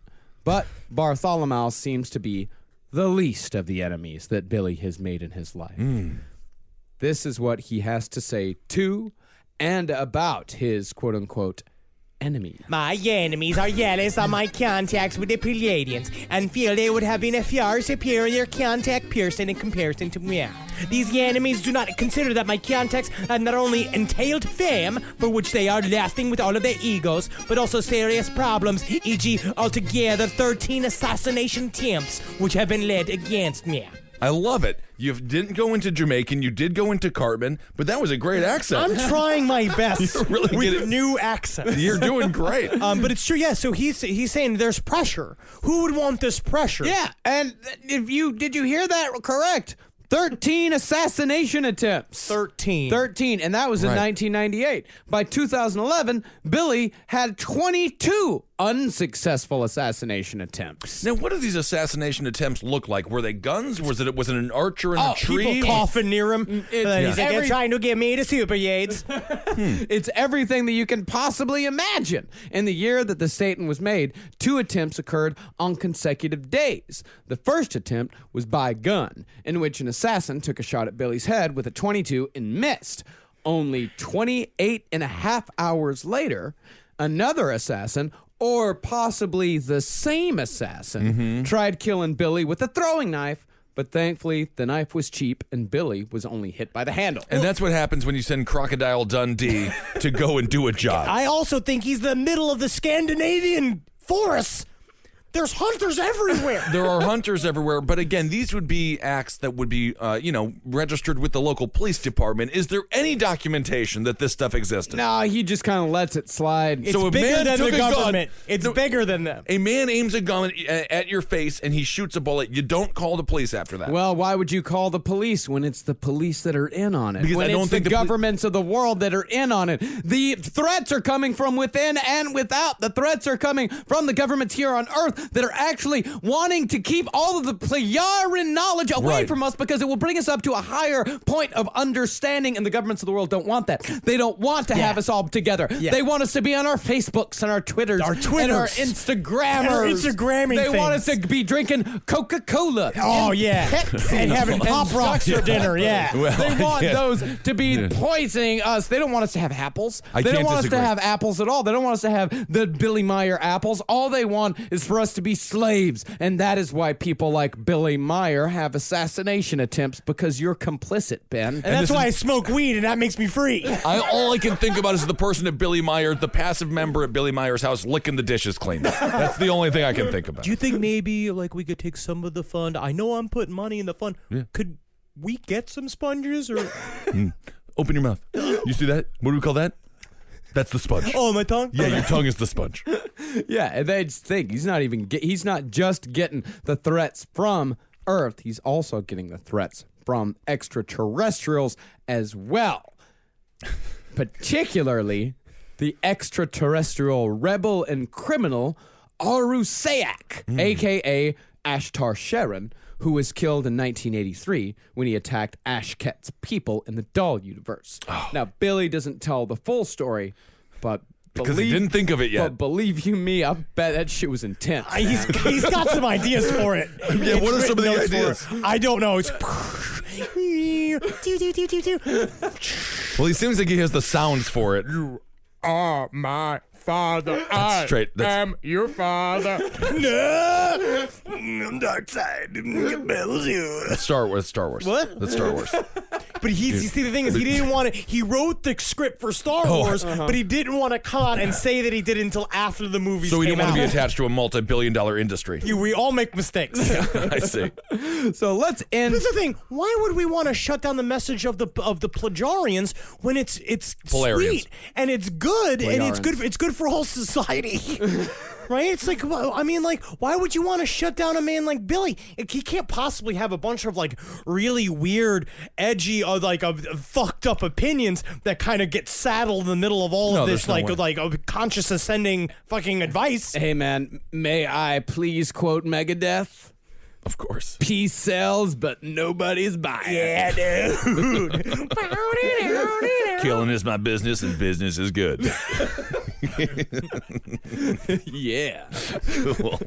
E: But Bartholomew seems to be the least of the enemies that Billy has made in his life. This is what he has to say to and about his quote-unquote enemies.
C: My enemies are jealous of my contacts with the Pleiadians and feel they would have been a far superior contact person in comparison to me. These enemies do not consider that my contacts have not only entailed fame, for which they are lasting with all of their egos, but also serious problems, e.g. altogether 13 assassination attempts which have been led against me.
D: I love it. You didn't go into Jamaican, you did go into Cartman, but that was a great accent.
C: I'm trying my best
D: You're really
C: with
D: getting-
C: new accents.
D: You're doing great.
C: But it's true, yeah. So he's saying there's pressure. Who would want this pressure?
E: Yeah, and did you hear that correct? 13 assassination attempts.
C: 13.
E: 13, and that was in
D: Right.
E: 1998. By 2011, Billy had 22 unsuccessful assassination attempts.
D: Now, what do these assassination attempts look like? Were they guns? Was it an archer in a tree?
C: People coughing near him. And then he's like, they're trying to get me to super Yates.
E: It's everything that you can possibly imagine. In the year that the Satan was made, 2 attempts occurred on consecutive days. The first attempt was by gun, in which an assassin took a shot at Billy's head with a .22 and missed. Only 28 and a half hours later, another assassin, or possibly the same assassin, tried killing Billy with a throwing knife, but thankfully the knife was cheap and Billy was only hit by the handle.
D: And that's what happens when you send Crocodile Dundee to go and do a job.
C: I also think he's the middle of the Scandinavian forests. There's hunters everywhere.
D: There are hunters everywhere, but again, these would be acts that would be, registered with the local police department. Is there any documentation that this stuff existed?
E: No, he just kind of lets it slide.
C: It's
D: So a
C: bigger
D: man
C: than
D: took
C: the
D: a gun-
C: government. It's bigger than them.
D: A man aims a gun at your face and he shoots a bullet. You don't call the police after that.
E: Well, why would you call the police when it's the police that are in on it?
D: Because
E: when
D: I don't
E: it's
D: think
E: the
D: the poli-
E: governments of the world that are in on it. The threats are coming from within and without. The threats are coming from the governments here on Earth that are actually wanting to keep all of the Pleiadian knowledge away
D: Right.
E: from us because it will bring us up to a higher point of understanding, and the governments of the world don't want that. They don't want to have us all together. They want us to be on our Facebooks and our Twitters,
C: Our
E: and our
C: Twitters.
E: Instagrammers.
C: And our Instagramming
E: They want us
C: things.
E: to be drinking Coca-Cola.
C: Oh, yeah.
E: Pepsi.
C: And having Pop Rocks for dinner, yeah.
D: Well,
E: They want
D: yeah.
E: those to be poisoning us. They don't want us to have apples.
D: I
E: They don't
D: can't
E: want us
D: disagree.
E: to have apples at all. They don't want us to have the Billy Meier apples. All they want is for us to be slaves. And that is why people like Billy Meier have assassination attempts, because you're complicit, Ben.
C: And that's why I smoke weed, and that makes me free.
D: All I can think about is the person at Billy Meier, the passive member at Billy Meier's house, licking the dishes clean. That's the only thing I can think about.
C: Do you think maybe like we could take some of the fund? I know I'm putting money in the fund. Could we get some sponges or?
D: Open your mouth. You see that? What do we call that? That's the sponge.
C: Oh, my tongue.
D: Yeah, your tongue is the sponge.
E: Yeah, and they just think he's not just getting the threats from Earth, he's also getting the threats from extraterrestrials as well. Particularly the extraterrestrial rebel and criminal Arusayak, aka Ashtar Sharon, who was killed in 1983 when he attacked Ashket's people in the Doll universe. Now, Billy doesn't tell the full story, but
D: Because he didn't think of it yet.
E: But believe you me, I bet that shit was intense.
C: He's got some ideas for it.
D: Yeah, what are some of the
C: Notes for
D: ideas?
C: it. I don't know. It's
D: Well, he seems like he has the sounds for it.
F: are my father. I
D: straight.
F: am your father.
C: No, I'm dark side. Bells you.
D: That's Star Wars.
C: What?
D: That's Star Wars.
C: But you see, the thing is, he didn't want to. He wrote the script for Star Wars, but he didn't want to come out and say that he did it until after the movies
D: So he
C: came
D: didn't want to
C: out.
D: be attached to a multi-billion-dollar industry.
C: We all make mistakes.
D: I see.
E: So let's end.
C: Here's the thing: why would we want to shut down the message of the Plagarians when it's
D: Polarians.
C: sweet and it's good and
E: Playarians.
C: it's good for all society? Right? It's like, I mean, like, why would you want to shut down a man like Billy? He can't possibly have a bunch of like really weird, edgy, or like fucked up opinions that kind of get saddled in the middle of all of this,
D: there's no way.
C: conscious ascending fucking advice.
E: Hey, man, may I please quote Megadeth?
D: Of course.
E: Peace sells, but nobody's buying.
C: Yeah, dude.
D: Killing is my business, and business is good.
E: Yeah.
D: Cool.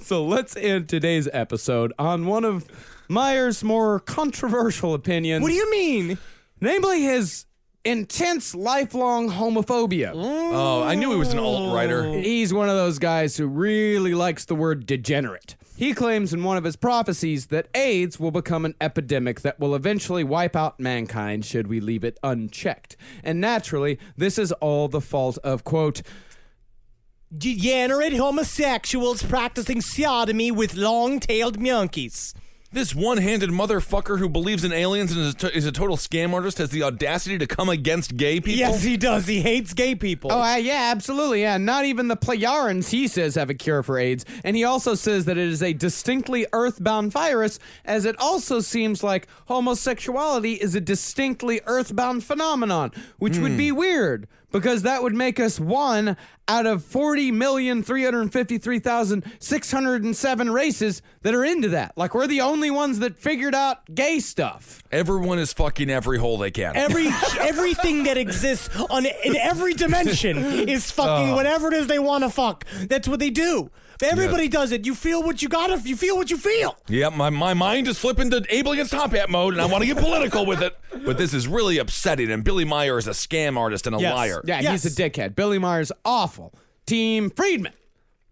E: So let's end today's episode on one of Meier's more controversial opinions.
C: What do you mean?
E: Namely his intense lifelong homophobia.
D: Oh, I knew he was an alt-writer.
E: He's one of those guys who really likes the word degenerate. He claims in one of his prophecies that AIDS will become an epidemic that will eventually wipe out mankind should we leave it unchecked. And naturally, this is all the fault of, quote,
C: Degenerate homosexuals practicing sodomy with long-tailed monkeys.
D: This one-handed motherfucker who believes in aliens and is a total scam artist has the audacity to come against gay people?
C: Yes, he does. He hates gay people.
E: oh, yeah, absolutely, yeah. Not even the Pleiarans, he says, have a cure for AIDS. And he also says that it is a distinctly earthbound virus, as it also seems like homosexuality is a distinctly earthbound phenomenon, which would be weird, because that would make us one out of 40,353,607 races that are into that. Like, we're the only ones that figured out gay stuff.
D: Everyone is fucking every hole they can.
C: Everything that exists in every dimension is fucking whatever it is they want to fuck. That's what they do. Everybody does it. You feel what you gotta. You feel what you feel.
D: Yep, my mind is flipping to Abel against Top Hat mode, and I want to get political with it. But this is really upsetting, and Billy Meier is a scam artist and a
C: Yes.
D: liar.
E: Yeah,
C: Yes.
E: he's a dickhead. Billy Meier's awful. Team Friedman.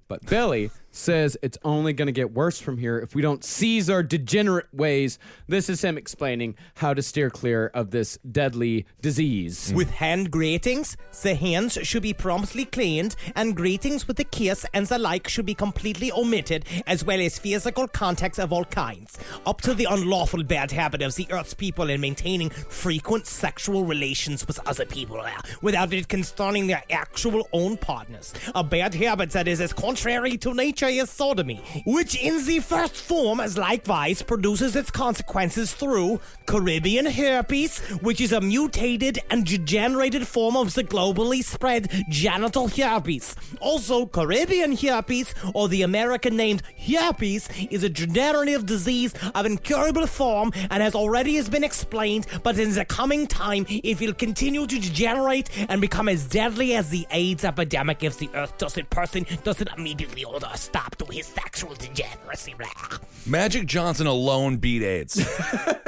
E: But Billy says it's only going to get worse from here if we don't seize our degenerate ways. This is him explaining how to steer clear of this deadly disease.
C: With hand gratings, the hands should be promptly cleaned, and gratings with the kiss and the like should be completely omitted, as well as physical contacts of all kinds. Up to the unlawful bad habit of the Earth's people in maintaining frequent sexual relations with other people without it concerning their actual own partners. A bad habit that is as contrary to nature as sodomy, which in the first form as likewise produces its consequences through Caribbean herpes, which is a mutated and degenerated form of the globally spread genital herpes. Also, Caribbean herpes, or the American named herpes, is a degenerative disease of incurable form and has already been explained, but in the coming time it will continue to degenerate and become as deadly as the AIDS epidemic if the Earth person doesn't immediately order a stop to his sexual degeneracy.
D: Magic Johnson alone beat AIDS.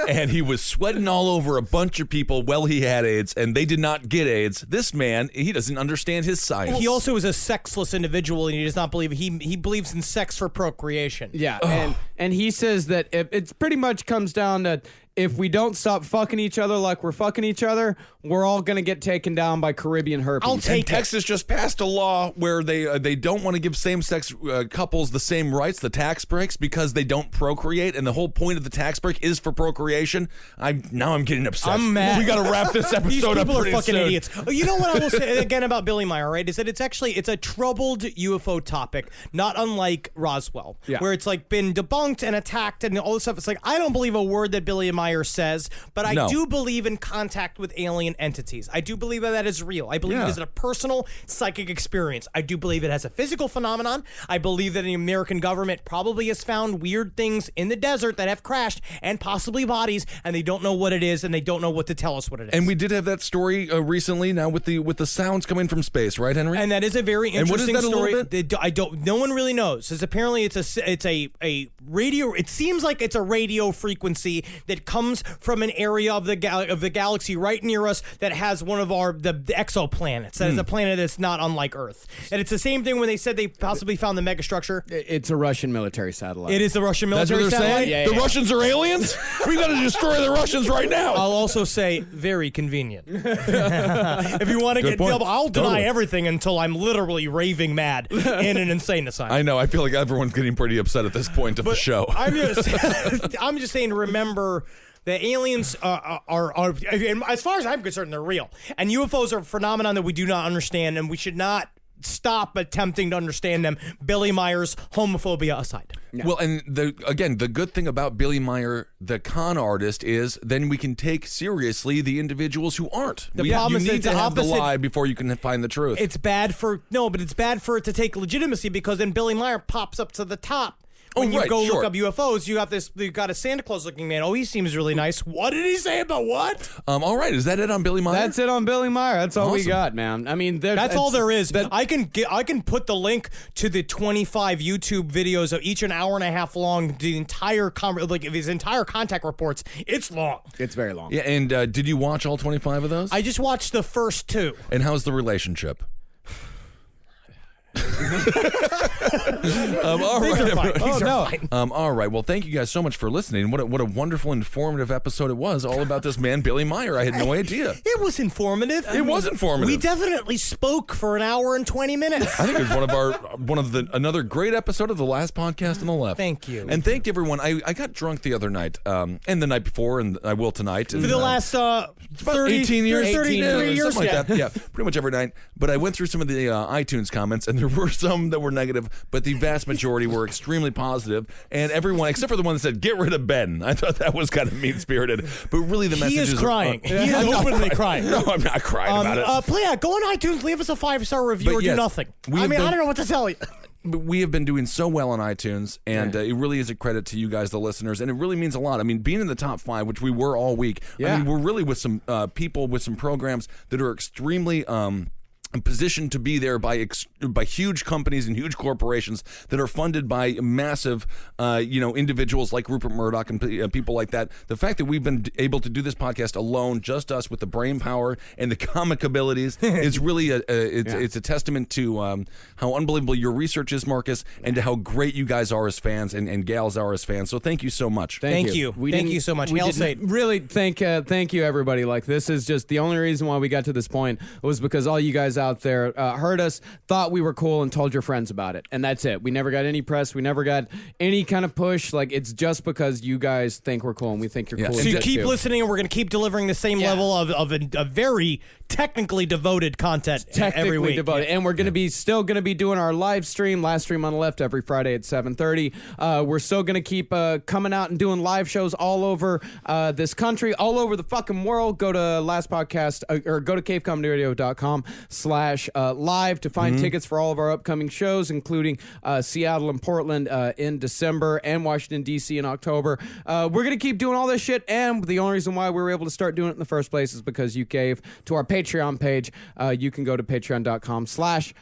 D: And he was sweating all over a bunch of people while he had AIDS, and they did not get AIDS. This man, he doesn't understand his science.
C: He also is a sexless individual, and he does not believe he believes in sex for procreation.
E: Yeah, and he says that it pretty much comes down to if we don't stop fucking each other like we're fucking each other, we're all going to get taken down by Caribbean herpes.
C: I'll take
D: And Texas just passed a law where they don't want to give same-sex couples the same rights, the tax breaks, because they don't procreate, and the whole point of the tax break is for procreation. I'm getting upset.
C: I'm mad.
D: We got to wrap this
C: These
D: episode up
C: people are
D: pretty
C: fucking
D: soon.
C: idiots. Oh, you know what I will say again about Billy Meier, right? Is that it's a troubled UFO topic, not unlike Roswell,
E: Yeah.
C: where it's like been debunked and attacked and all this stuff. It's like I don't believe a word that Billy Meier says, but I
D: No.
C: do believe in contact with alien entities. I do believe that is real. I believe
D: Yeah.
C: it is a personal psychic experience. I do believe it has a physical phenomenon. I believe that the American government probably has found weird things in the desert that have crashed and possibly bodies, and they don't know what it is, and they don't know what to tell us what it is.
D: And we did have that story recently now with the sounds coming from space, right, Henry?
C: And that is a very
D: And what is
C: interesting
D: that a little
C: story. No one really knows. It's apparently it's a radio. It seems like it's a radio frequency that comes from an area of the galaxy right near us that has one of the exoplanets. That is a planet that's not unlike Earth. And it's the same thing when they said they possibly found the megastructure.
E: It's a Russian military satellite.
C: It is the Russian
D: That's what
C: military
D: they're
C: satellite.
D: saying? The Russians are aliens? We got to destroy the Russians right now.
C: I'll also say very convenient. If you want to get
D: point.
C: double, I'll deny
D: Totally.
C: everything until I'm literally raving mad in an insane asylum.
D: I know. I feel like everyone's getting pretty upset at this point of the show.
C: I'm just saying to remember that aliens are, as far as I'm concerned, they're real. And UFOs are a phenomenon that we do not understand, and we should not stop attempting to understand them, Billy Meier's homophobia aside.
D: Well, and the good thing about Billy Meier, the con artist, is then we can take seriously the individuals who aren't.
C: The problem
D: you
C: is
D: need
C: it's
D: to
C: the
D: have the
C: opposite.
D: lie before you can find the truth.
C: It's bad for it to take legitimacy, because then Billy Meier pops up to the top. When you go look up UFOs, you got a Santa Claus looking man. Oh, he seems really nice. What did he say about what?
D: All right, is that it on Billy Meier?
E: That's it on Billy Meier. That's all we
D: Awesome.
E: got, man. I mean,
C: That's all there is. I can put the link to the 25 YouTube videos of each an hour and a half long. The entire his entire contact reports. It's long.
E: It's very long.
D: Yeah, and did you watch all 25 of those?
C: I just watched the first 2.
D: And how's the relationship? All right,
C: These are fine.
D: everyone.
C: These are fine.
D: All right. Well, thank you guys so much for listening. What a wonderful, informative episode it was, all about this man, Billy Meier. I had no idea.
C: It was informative.
D: It was informative.
C: We definitely spoke for an hour and 20 minutes.
D: I think it was another great episode of the last podcast on the left.
C: Thank you.
D: And thank everyone. I got drunk the other night, and the night before, and I will tonight.
C: For the last
D: 18 years,
C: 33 years,
D: something like that. Yeah, pretty much every night. But I went through some of the iTunes comments, and there were some that were negative, but the vast majority were extremely positive. And everyone, except for the one that said, "Get rid of Ben," I thought that was kind of mean-spirited. But really, the message
C: He is crying. He is openly crying.
D: No, I'm not crying about it.
C: Go on iTunes, leave us a 5-star review,
D: But
C: or
D: yes,
C: do nothing.
D: we
C: I
D: have
C: mean, I
D: been-
C: don't know what to tell you.
D: But we have been doing so well on iTunes, and it really is a credit to you guys, the listeners, and it really means a lot. I mean, being in the top 5, which we were all week, I mean, we're really with some people with some programs that are extremely positioned to be there by huge companies and huge corporations that are funded by massive, individuals like Rupert Murdoch and people like that. The fact that we've been able to do this podcast alone, just us, with the brain power and the comic abilities, is really it's a testament to how unbelievable your research is, Marcus, and to how great you guys are as fans and gals are as fans. So thank you so much.
C: Thank you. Thank you so much.
E: We
C: Hail
E: didn't
C: Satan.
E: really thank you, everybody. Like, this is just the only reason why we got to this point was because all you guys out there heard us, thought we were cool, and told your friends about it. And that's it. We never got any press. We never got any kind of push. Like, it's just because you guys think we're cool and we think you're cool.
C: So you keep listening, and we're going to keep delivering the same level of a very technically devoted content every week.
E: Devoted. And we're going to still going to be doing our live stream on the left every Friday at 7:30. We're still going to keep coming out and doing live shows all over this country, all over the fucking world. Go to last podcast or go to cavecomedyradio.com/live to find tickets for all of our upcoming shows, including Seattle and Portland in December and Washington, D.C. in October. We're going to keep doing all this shit, and the only reason why we were able to start doing it in the first place is because you gave to our Patreon page. You can go to patreon.com/last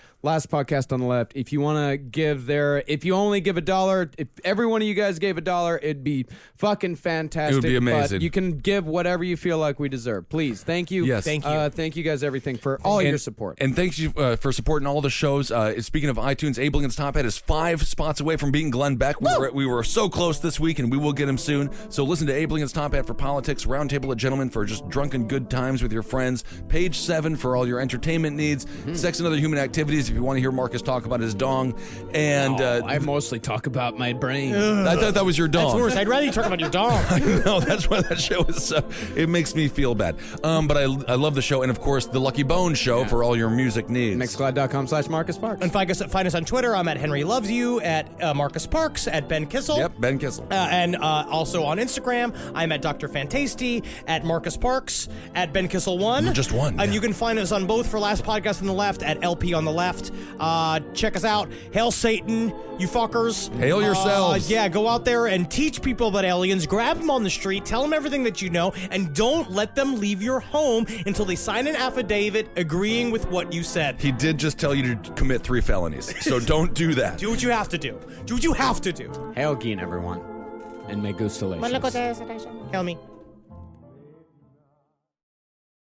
E: podcast on the left. If you want to give there, if you only give $1, if every one of you guys gave $1, it'd be fucking fantastic.
D: It would be amazing.
E: But you can give whatever you feel like we deserve. Please. Thank you.
D: Yes.
C: Thank you.
E: Thank you guys, everything, for all your support.
D: And thank you for supporting all the shows. Speaking of iTunes, Ableton's Top Hat is 5 spots away from beating Glenn Beck. We were so close this week, and we will get him soon. So listen to Ableton's Top Hat for politics, Roundtable of Gentlemen for just drunken good times with your friends, Page 7 for all your entertainment needs, Sex and Other Human Activities if you want to hear Marcus talk about his dong, and
E: I mostly talk about my brain.
D: I thought that was your dong.
C: That's worse. I'd rather you talk about your dog.
D: No, that's why that show is it makes me feel bad. But I love the show, and of course the Lucky Bones show for all your music needs.
E: MacLeod.com/Marcus Parks.
C: And find us on Twitter. I'm at Henry Loves You, at Marcus Parks, at Ben Kissel.
D: Yep, Ben Kissel.
C: And also on Instagram, I'm at Dr. Fantasty, at Marcus Parks, at Ben Kissel 1.
D: Just one.
C: And you can find us on both for Last Podcast on the Left at LP on the Left. Check us out. Hail Satan, you fuckers.
D: Hail yourselves.
C: Yeah, go out there and teach people about aliens. Grab them on the street. Tell them everything that you know. And don't let them leave your home until they sign an affidavit agreeing with what you said.
D: He did just tell you to commit 3 felonies, so don't do that.
C: Do what you have to do. Do what you have to do.
E: Hail Geen, everyone. And may gustalations.
C: Tell me.